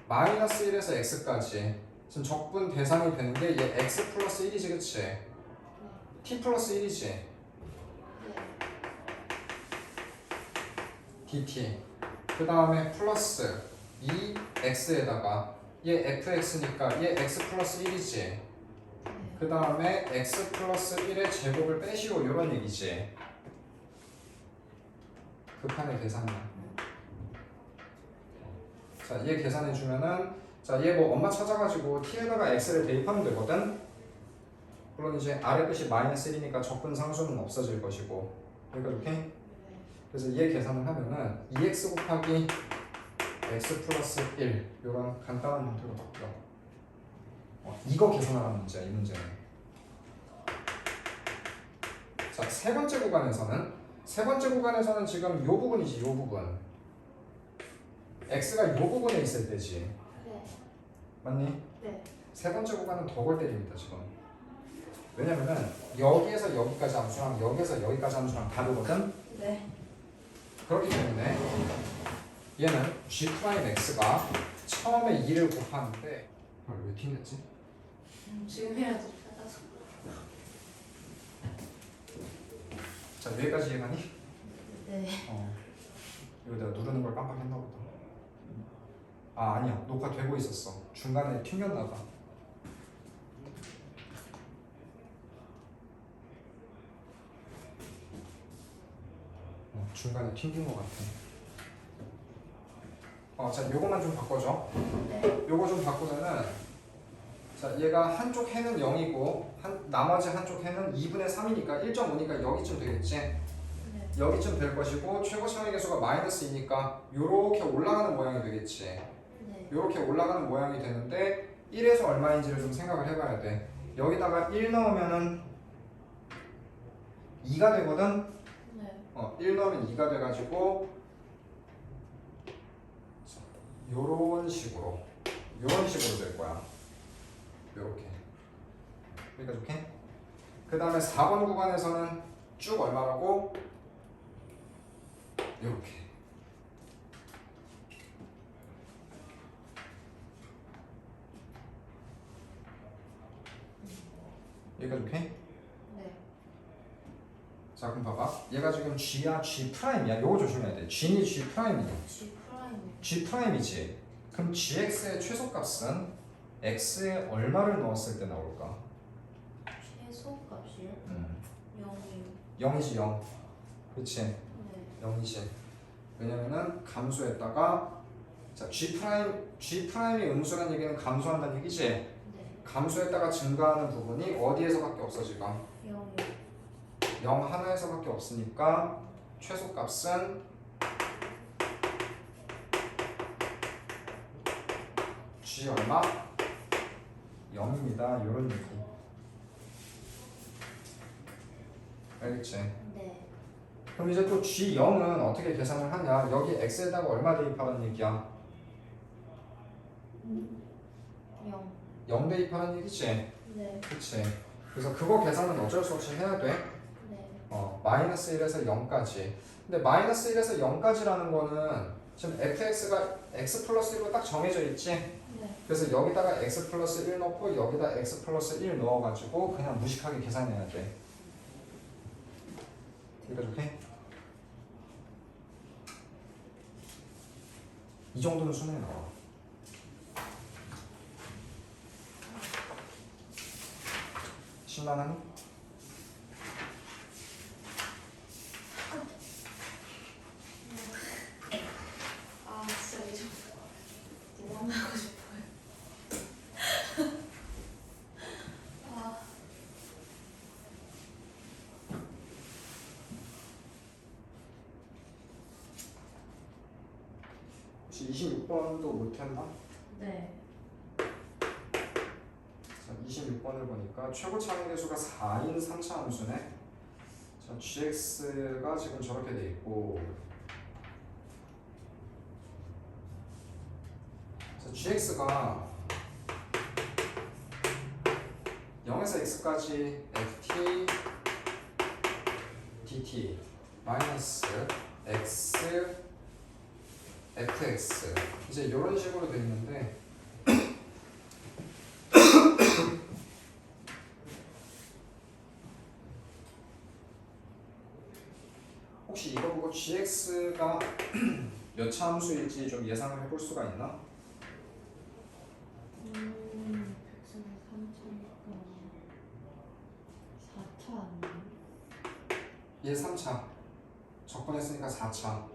Speaker 1: 마이너스 1에서 x까지 지금 적분 대상이 되는 게 얘 x 플러스 1이지, 그치?
Speaker 2: 네.
Speaker 1: t 플러스 1이지.
Speaker 2: 네.
Speaker 1: dt. 그 다음에 플러스 2x에다가 얘 fx니까 얘 x 플러스 1이지.
Speaker 2: 네.
Speaker 1: 그 다음에 x 플러스 1의 제곱을 빼시오, 이런 얘기지. 급한의 계산이야. 자, 얘 계산해주면은, 자, 얘 뭐 엄마 찾아가지고 t에다가 x를 대입하면 되거든? 물론 이제 아래 끝이 마이너스 1이니까 적분 상수는 없어질 것이고. 여기까지 오케이?
Speaker 2: 네.
Speaker 1: 그래서 얘 계산을 하면은 2x 곱하기 x 플러스 1 이런 간단한 형태로 바뀌어. 이거 계산하라는 문제야, 이 문제는. 자, 세 번째 구간에서는 지금 요 부분이지, 요 부분. x가 요 부분에 있을 때지.
Speaker 2: 네.
Speaker 1: 맞니?
Speaker 2: 네.
Speaker 1: 세 번째 구간은 더 골 때립니다, 지금. 왜냐면은 여기에서 여기까지 함수랑 여기에서 여기까지 함수랑 다르거든?
Speaker 2: 네.
Speaker 1: 그렇기 때문에 얘는 G'X가 처음에 2를 곱하는데 왜 튕겼지?
Speaker 2: 지금이라도 찾아서.
Speaker 1: 자 여기까지 이해가니?
Speaker 2: 네.
Speaker 1: 이거 내가 누르는 걸 깜빡했나 보다. 아 아니야 녹화되고 있었어. 중간에 튕겼나 봐. 중간에 튕긴 것 같아. 자 요거만 좀 바꿔줘.
Speaker 2: 네.
Speaker 1: 요거 좀 바꾸면은 자 얘가 한쪽 해는 0이고 나머지 한쪽 해는 2분의 3이니까 1.5니까 여기쯤 되겠지.
Speaker 2: 네.
Speaker 1: 여기쯤 될 것이고 최고 차이 계수가 -2니까 요렇게 올라가는 모양이 되겠지.
Speaker 2: 네.
Speaker 1: 요렇게 올라가는 모양이 되는데 1에서 얼마인지를 좀 생각을 해봐야 돼. 여기다가 1 넣으면은 2가 되거든.
Speaker 2: 네.
Speaker 1: 1 넣으면 2가 돼가지고 요런 식으로 될 거야. 요렇게. 여기까지 오케이? 그 다음에 4번 구간에서는 쭉 얼마라고? 요렇게. 여기까지 오케이?
Speaker 2: 네.
Speaker 1: 자 그럼 봐봐. 얘가 지금 G야 G 프라임이야. 요거 조심해야 돼. G니 G 프라임이야.
Speaker 2: G 프라임.
Speaker 1: G 프라임이지. 그럼 GX의 최소값은 X에 얼마를 넣었을 때 나올까?
Speaker 2: 최소값이요? 0이요.
Speaker 1: 0이지 0. 그렇지.
Speaker 2: 네.
Speaker 1: 0이지. 왜냐면은 감수했다가 자 G 프라임이 음수라는 얘기는 감소한다는 얘기지.
Speaker 2: 네.
Speaker 1: 감수했다가 증가하는 부분이 어디에서밖에 없어 지금?
Speaker 2: 0이요.
Speaker 1: 0 하나에서밖에 없으니까 최소값은 G 얼마? 0입니다. 이런 얘기. 알겠지?
Speaker 2: 네.
Speaker 1: 그럼 이제 또 G0은 어떻게 계산을 하냐? 여기 X에다가 얼마 대입하라는 얘기야?
Speaker 2: 0.
Speaker 1: 0 대입하라는 얘기지?
Speaker 2: 네.
Speaker 1: 그치? 그래서 그거 계산은 어쩔 수 없이 해야 돼.
Speaker 2: 네.
Speaker 1: -1에서 0까지. 근데 -1에서 0까지라는 거는 지금 fx가 x 플러스 1로 딱 정해져 있지?
Speaker 2: 네.
Speaker 1: 그래서 여기다가 x 플러스 1 넣고 여기다 x 플러스 1 넣어가지고 그냥 무식하게 계산해야 돼. 여기까지 오케이? 이 정도는 수능에 나와. 신나는?
Speaker 2: 아 진짜 이제 도망가고 싶어요. 아.
Speaker 1: 혹시 26번도 못했나?
Speaker 2: 네.
Speaker 1: 자, 26번을 보니까 최고 차이 계수가 4인 3차 함수네. 자, gx가 지금 저렇게 돼 있고, 자, gx가 0에서 x까지 ft dt 마이너스 x fx 이제 이런 식으로 돼 있는데. 혹시 이거 보고 gx가 몇 차 함수일지 좀 예상을 해볼 수가 있나?
Speaker 2: 백승 3차니까 4차 아니에요?
Speaker 1: 얘 3차 적분했으니까 4차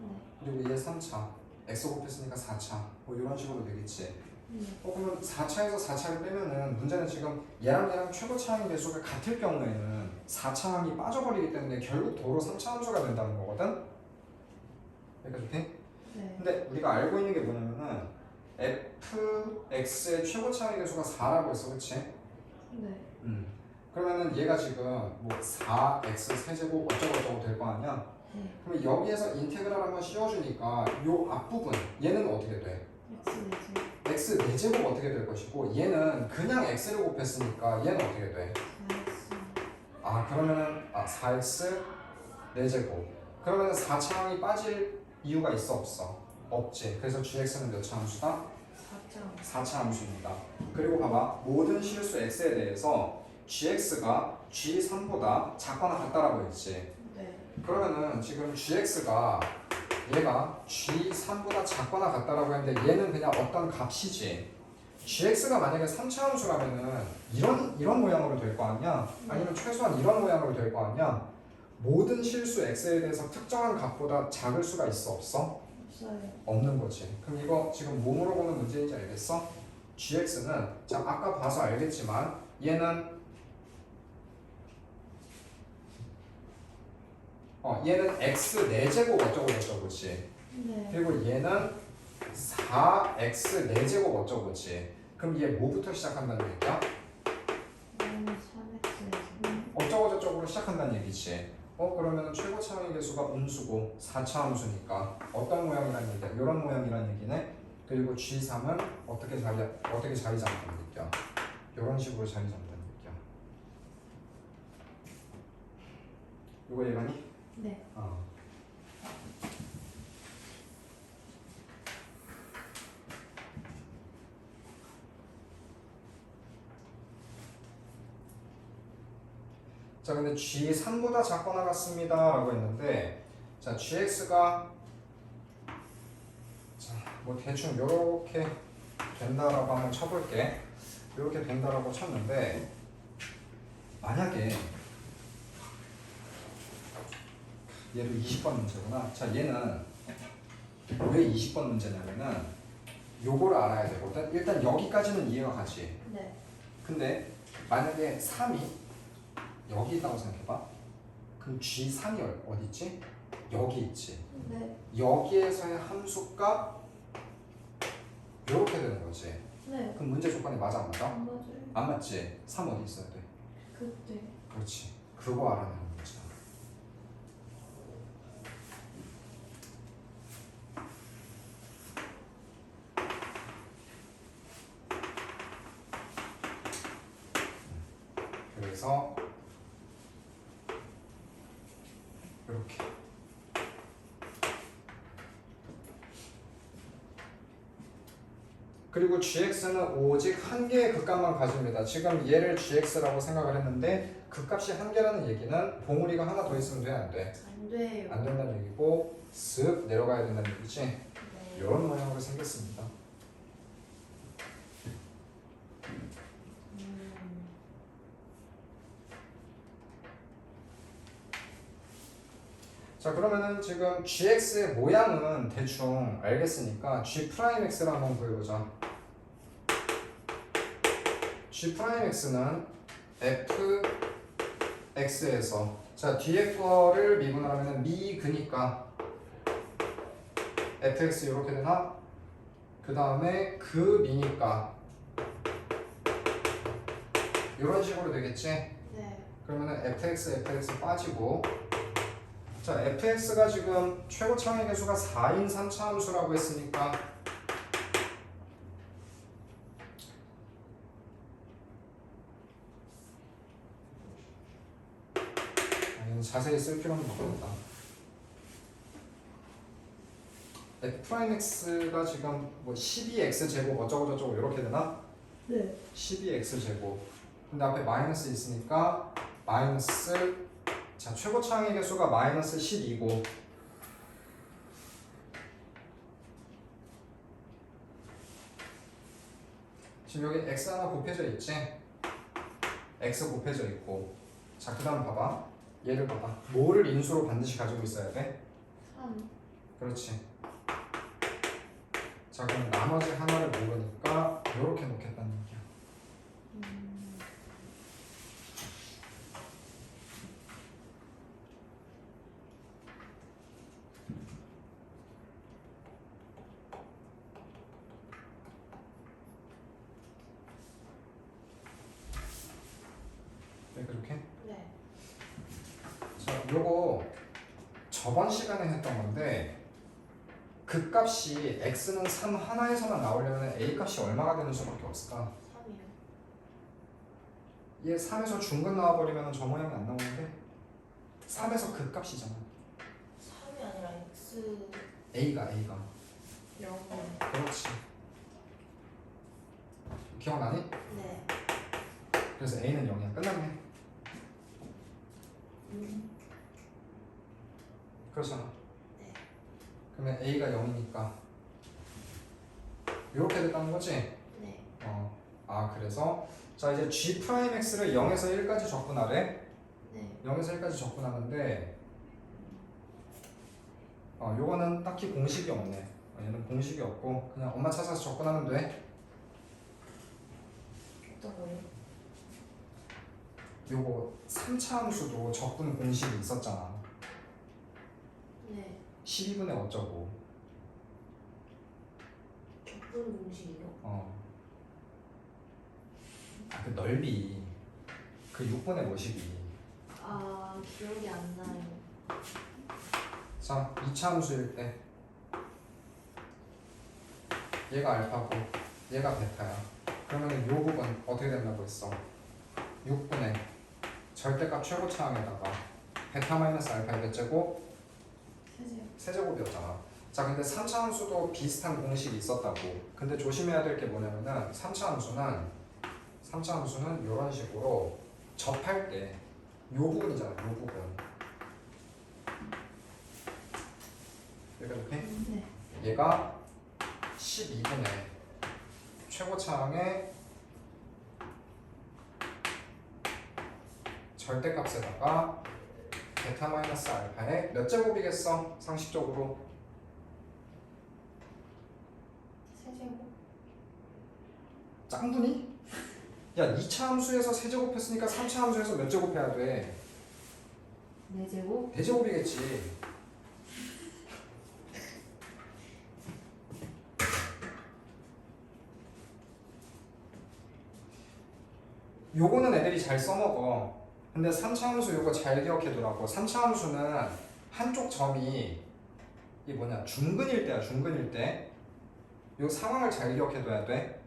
Speaker 2: 네.
Speaker 1: 그리고 얘 3차 x 곱했으니까 4차 뭐 이런 식으로 되겠지.
Speaker 2: 네.
Speaker 1: 그러면 4차에서 4차를 빼면은 문제는 지금 얘랑 최고 차항 계수가 같을 경우에는 4차항이 빠져버리기 때문에 결국 도로 3차 함수가 된다는 거거든? 여기까지 오케이?
Speaker 2: 네.
Speaker 1: 근데 우리가 알고 있는 게 뭐냐면은 fx의 최고 차항 계수가 4라고 했어, 그치?
Speaker 2: 네.
Speaker 1: 그러면은 얘가 지금 뭐 4x 세제곱 어쩌고저쩌고 될 거 아니야?
Speaker 2: 네.
Speaker 1: 그러면 여기에서 인테그랄 한번 씌워주니까 요 앞부분 얘는 어떻게 돼?
Speaker 2: X
Speaker 1: x 4제곱 어떻게 될 것이고 얘는 그냥 x를 곱했으니까 얘는 어떻게 돼?
Speaker 2: 4X.
Speaker 1: 그러면은 4x 4제곱 그러면은 4차항이 빠질 이유가 있어 없어? 없지. 그래서 gx는 몇 차 함수다?
Speaker 2: 4점.
Speaker 1: 4차 함수입니다. 그리고 봐봐. 모든 실수 x에 대해서 gx가 g3보다 작거나 같다라고 했지.
Speaker 2: 네.
Speaker 1: 그러면은 지금 gx가 얘가 g3보다 작거나 같다라고 했는데 얘는 그냥 어떤 값이지. gx가 만약에 3차 함수라면은 이런 모양으로 될 거 아니야? 아니면 최소한 이런 모양으로 될 거 아니야? 모든 실수 x에 대해서 특정한 값보다 작을 수가 있어 없어?
Speaker 2: 없어요.
Speaker 1: 없는 거지. 그럼 이거 지금 뭐 물어보는 문제인지 알겠어? gx는 자 아까 봐서 알겠지만 얘는 x 4제곱 어쩌고 저쩌고지.
Speaker 2: 네.
Speaker 1: 그리고 얘는 4x 4제곱 어쩌고지. 그럼 얘 뭐부터 시작한다는 얘기야?
Speaker 2: 3x.
Speaker 1: 어쩌고 저쩌고로 시작한다는 얘기지. 그러면 최고 차항의 개수가 음수고 4차 함수니까 어떤 모양이라는 얘기야? 이런 모양이라는 얘기네. 그리고 G3은 어떻게 자리 잡는다는 얘기야? 이런 식으로 자리 잡는다는 얘기야. 이거 이해가니?
Speaker 2: 네.
Speaker 1: 자, 근데 G3보다 작거나 같습니다 라고 했는데, 자, GX가 자, 뭐 대충 요렇게 된다라고 한번 쳐볼게. 요렇게 된다라고 쳤는데, 만약에 얘도 20번 문제구나. 자, 얘는 왜 20번 문제냐면은 요거를 알아야 되거든. 일단 여기까지는 이해가 가지.
Speaker 2: 네.
Speaker 1: 근데 만약에 3이 여기 있다고 생각해봐. 그럼 G3이 어디 있지? 여기 있지.
Speaker 2: 네.
Speaker 1: 여기에서의 함수값 이렇게 되는 거지.
Speaker 2: 네.
Speaker 1: 그럼 문제 조건이 맞아 안 맞아?
Speaker 2: 안 맞아요.
Speaker 1: 안 맞지. 3 어디 있어야 돼?
Speaker 2: 그때.
Speaker 1: 그렇지. 그거 알아내는 거지. 그래서 이렇게 그리고 gx는 오직 한 개의 극값만 가집니다. 지금 얘를 gx라고 생각을 했는데 극값이 한 개라는 얘기는 봉우리가 하나 더 있으면 돼? 안 돼?
Speaker 2: 안 돼요.
Speaker 1: 안 된다는 얘기고 쓱 내려가야 된다는 얘기지.
Speaker 2: 네.
Speaker 1: 이런 모양으로 생겼습니다. 자, 그러면은 지금 gx의 모양은 대충 알겠으니까 g'x를 한번 구해보자. g'x는 fx에서 자 뒤에 거를 미분을 하면은 미그니까 fx 이렇게 되나? 그 다음에 그 미니까 이런 식으로 되겠지?
Speaker 2: 네.
Speaker 1: 그러면은 fx 빠지고 자 fx가 지금 최고 차항의 개수가 4인 3차 함수라고 했으니까 자세히 쓸 필요는 없겠다. f'x가 지금 뭐 12x 제곱 어쩌고 저쩌고 이렇게 되나?
Speaker 2: 네.
Speaker 1: 12x 제곱. 근데 앞에 마이너스 있으니까 마이너스 자 최고 차항의 개수가 마이너스 12고 지금 여기 x 하나 곱해져 있지? x 곱해져 있고 자 그 다음 봐봐 얘를 봐봐 뭐를 인수로 반드시 가지고 있어야 돼?
Speaker 2: 3.
Speaker 1: 그렇지 자 그럼 나머지 하나를 모르니까 이렇게 놓겠다는 얘기야. 네 그렇게?
Speaker 2: 네.
Speaker 1: 자 요거 저번 시간에 했던 건데 그 값이 x는 3 하나에서만 나오려면 a 값이 얼마가 되는 수밖에 없을까?
Speaker 2: 3이요.
Speaker 1: 얘 3에서 중근 나와버리면 저 모양이 안 나오는데 3에서 그 값이잖아.
Speaker 2: 3이 아니라 x.
Speaker 1: a가
Speaker 2: 0.
Speaker 1: 그렇지. 기억나니?
Speaker 2: 네.
Speaker 1: 그래서 A는 0이야. 끝났네. 그렇잖아.
Speaker 2: 네.
Speaker 1: 그러면 A가 0이니까 이렇게 됐다는 거지?
Speaker 2: 네.
Speaker 1: 아 그래서 자 이제 G'X를 0에서 1까지 접근하래.
Speaker 2: 네.
Speaker 1: 0에서 1까지 접근하는데 요거는 딱히 공식이 없네. 얘는 공식이 없고 그냥 엄마 찾아서 접근하면 돼.
Speaker 2: 어떤 거요?
Speaker 1: 요거 3차 함수도 접근 공식이 있었잖아.
Speaker 2: 네.
Speaker 1: 12분의 어쩌고.
Speaker 2: 적분 공식이요?
Speaker 1: 그 넓이 그 6분의 뭐시기.
Speaker 2: 아, 기억이 안 나요.
Speaker 1: 자 2차 함수일 때 얘가 알파고 얘가 베타야. 그러면 요 부분 어떻게 된다고 했어? 6분의 절대값 최고차항에다가 베타 마이너스 알파의 몇 제곱?
Speaker 2: 세제요.
Speaker 1: 세제곱이었잖아. 자 근데 3차 함수도 비슷한 공식이 있었다고. 근데 조심해야 될 게 뭐냐면은 3차 함수는 이런 식으로 접할 때 요 부분이잖아. 요 부분. 여기가 이렇게
Speaker 2: 네.
Speaker 1: 얘가 12분의 최고차항의 절대값에다가 베타 마이너스 알파의 몇 제곱이겠어? 상식적으로
Speaker 2: 세제곱.
Speaker 1: 짱분이? 야 2차 함수에서 세제곱했으니까 3차 함수에서 몇 제곱해야 돼?
Speaker 2: 4제곱.
Speaker 1: 대제곱이겠지. 요거는 애들이 잘 써먹어. 근데 3차 함수 요거 잘 기억해두라고. 3차 함수는 한쪽 점이 이 뭐냐 중근일 때야. 중근일 때. 요 상황을 잘 기억해둬야 돼.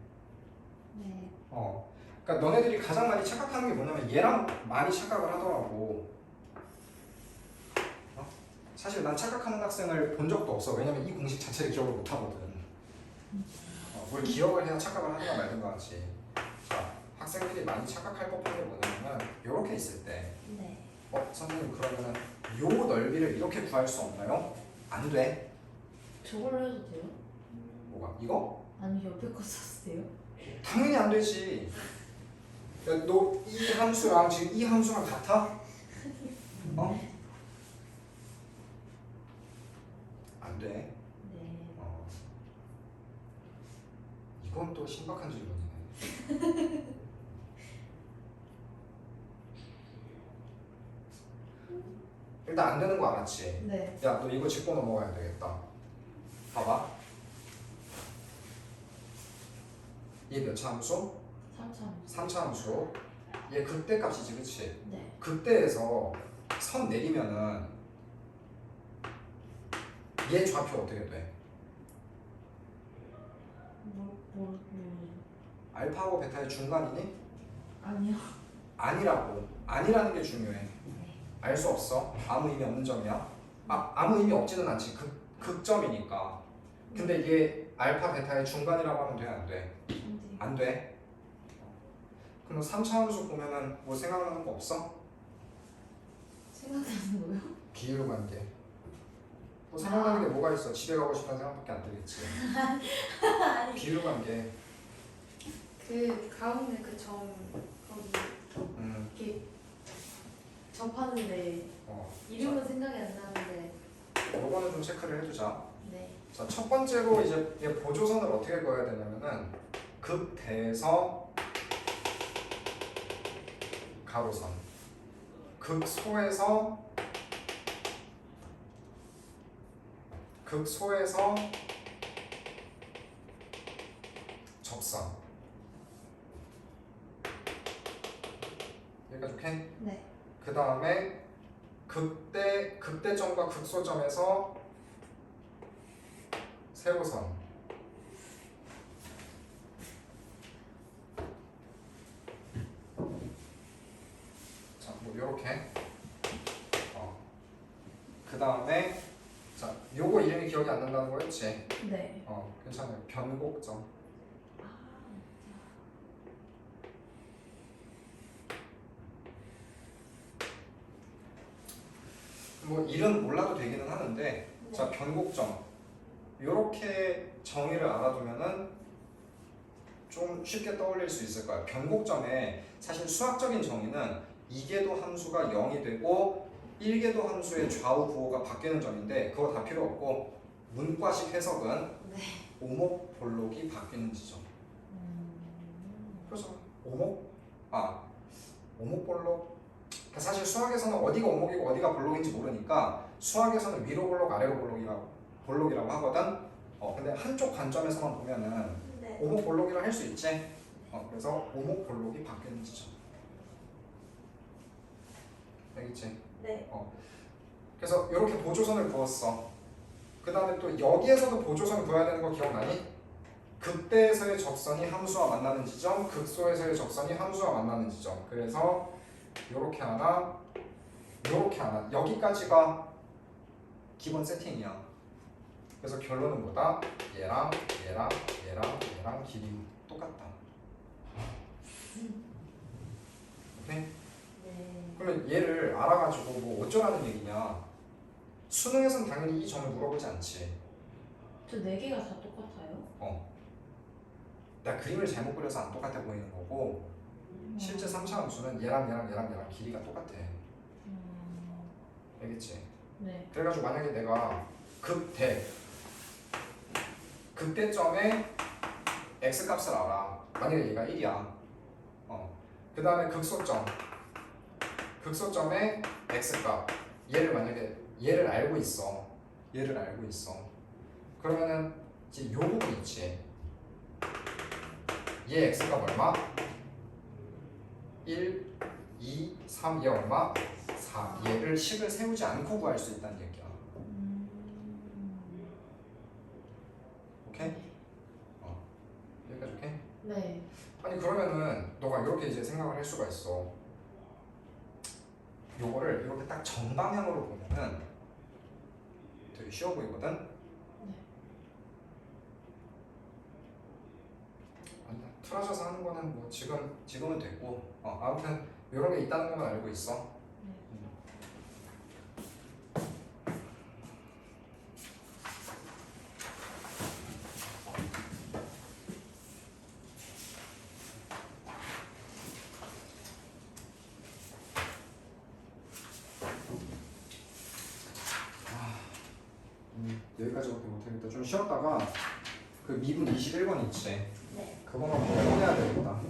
Speaker 2: 네.
Speaker 1: 그러니까 너네들이 가장 많이 착각하는 게 뭐냐면 얘랑 많이 착각을 하더라고. 사실 난 착각하는 학생을 본 적도 없어. 왜냐면 이 공식 자체를 기억을 못 하거든. 뭘 기억을 해야 착각을 하든가 말든가 하지. 자, 학생들이 많이 착각할 법한 게 뭐냐면 이렇게 있을 때
Speaker 2: 네.
Speaker 1: 선생님 그러면은 요 넓이를 이렇게 구할 수 없나요? 안 돼.
Speaker 2: 저걸로 해도 돼요?
Speaker 1: 뭐가? 이거?
Speaker 2: 아니, 옆에 거 썼어요?
Speaker 1: 당연히 안 되지. 야, 너 이 함수랑 지금 이 함수랑 같아? 안 돼.
Speaker 2: 네.
Speaker 1: 이건 또 신박한 질문이네. 일단 안 되는 거 알았지?
Speaker 2: 네.
Speaker 1: 야, 너 이거 짚고 넘어가야 되겠다. 봐봐. 얘 몇 차 함수?
Speaker 2: 3참.
Speaker 1: 3차 함수. 얘 극대값이지, 그치?
Speaker 2: 네.
Speaker 1: 극대에서 선 내리면은 얘 좌표 어떻게 돼?
Speaker 2: 뭐.
Speaker 1: 알파하고 베타의 중간이니?
Speaker 2: 아니요.
Speaker 1: 아니라고. 아니라는 게 중요해.
Speaker 2: 네.
Speaker 1: 알 수 없어. 아무 의미 없는 점이야. 아무 의미 없지는 않지. 극점이니까. 근데 얘 알파 베타의 중간이라고 하면 돼, 안 돼?
Speaker 2: 안 돼요.
Speaker 1: 안 돼. 그럼 3차 함수 보면은 뭐 생각나는 거 없어?
Speaker 2: 생각나는 거요?
Speaker 1: 비율관계. 뭐 생각나는 게 뭐가 있어? 집에 가고 싶다는 생각밖에 안 들겠지. 비율관계.
Speaker 2: 그 가운데 그 점 거기 이렇게 접하는데 이름은 생각이 안 나는데.
Speaker 1: 요거는 좀 체크를 해두자.
Speaker 2: 네.
Speaker 1: 자, 첫 번째로 이제 얘 보조선을 어떻게 그어야 되냐면은 극대에서 가로선, 극소에서 접선. 여기까지 오케이?
Speaker 2: 네.
Speaker 1: 그 다음에 극대점과 극소점에서 세로선. 자, 뭐 요렇게. 그 다음에 자, 요거 이름이 기억이 안 난다는 거였지?
Speaker 2: 네.
Speaker 1: 괜찮아요. 변곡점. 뭐 이름 몰라도 되기는 하는데, 자, 변곡점. 요렇게 정의를 알아두면은 좀 쉽게 떠올릴 수 있을 거야. 변곡점에 사실 수학적인 정의는 2계도 함수가 0이 되고 1계도 함수의 좌우 부호가 바뀌는 점인데 그거 다 필요 없고 문과식 해석은
Speaker 2: 네.
Speaker 1: 오목볼록이 바뀌는 지점. 그래서 오목볼록. 사실 수학에서는 어디가 오목이고 어디가 볼록인지 모르니까 수학에서는 위로 볼록 아래로 볼록이라고 하거든. 근데 한쪽 관점에서만 보면은
Speaker 2: 네.
Speaker 1: 오목볼록이라 할 수 있지. 그래서 오목볼록이 바뀌는 지점. 알겠지?
Speaker 2: 네.
Speaker 1: 그래서 이렇게 보조선을 그었어. 그 다음에 또 여기에서도 보조선 그어야 되는 거 기억나니? 극대에서의 적선이 함수와 만나는 지점, 극소에서의 적선이 함수와 만나는 지점. 그래서 요렇게 하나, 요렇게 하나. 여기까지가 기본 세팅이야. 그래서 결론은 뭐다? 얘랑 얘랑 얘랑 얘랑 길이 똑같다. 오케이?
Speaker 2: 네.
Speaker 1: 그러면 얘를 알아가지고 뭐 어쩌라는 얘기냐? 수능에서는 당연히 이 점을 물어보지 않지.
Speaker 2: 저 4개가 다 똑같아요?
Speaker 1: 나 그림을 잘못 그려서 안 똑같아 보이는 거고 실제 3차 함수는 얘랑 얘랑 얘랑 얘랑 길이가 똑같아. 알겠지?
Speaker 2: 네.
Speaker 1: 그래가지고 만약에 내가 극대점에 x값을 알아. 만약에 얘가 1이야. 그 다음에 극소점에 x값. 얘를 알고 있어. 그러면은 이제 요 부분 있지. 얘 x값 얼마? 1, 2, 3. 얘 얼마? 4. 얘를 식을 세우지 않고 구할 수 있다는 얘기야. 오케이? 여기까지 오케이?
Speaker 2: 네.
Speaker 1: 아니 그러면은 너가 이렇게 이제 생각을 할 수가 있어. 요거를 이렇게 딱 정방향으로 보면은 되게 쉬워 보이거든?
Speaker 2: 네.
Speaker 1: 아니, 틀어져서 하는 거는 뭐 지금은 됐고 아무튼 이런 게 있다는 것만 알고 있어. 여기까지밖에 못하겠다. 좀 쉬었다가 그 미분 21번 있지?
Speaker 2: 네.
Speaker 1: 그거만 보고 해야 되겠다.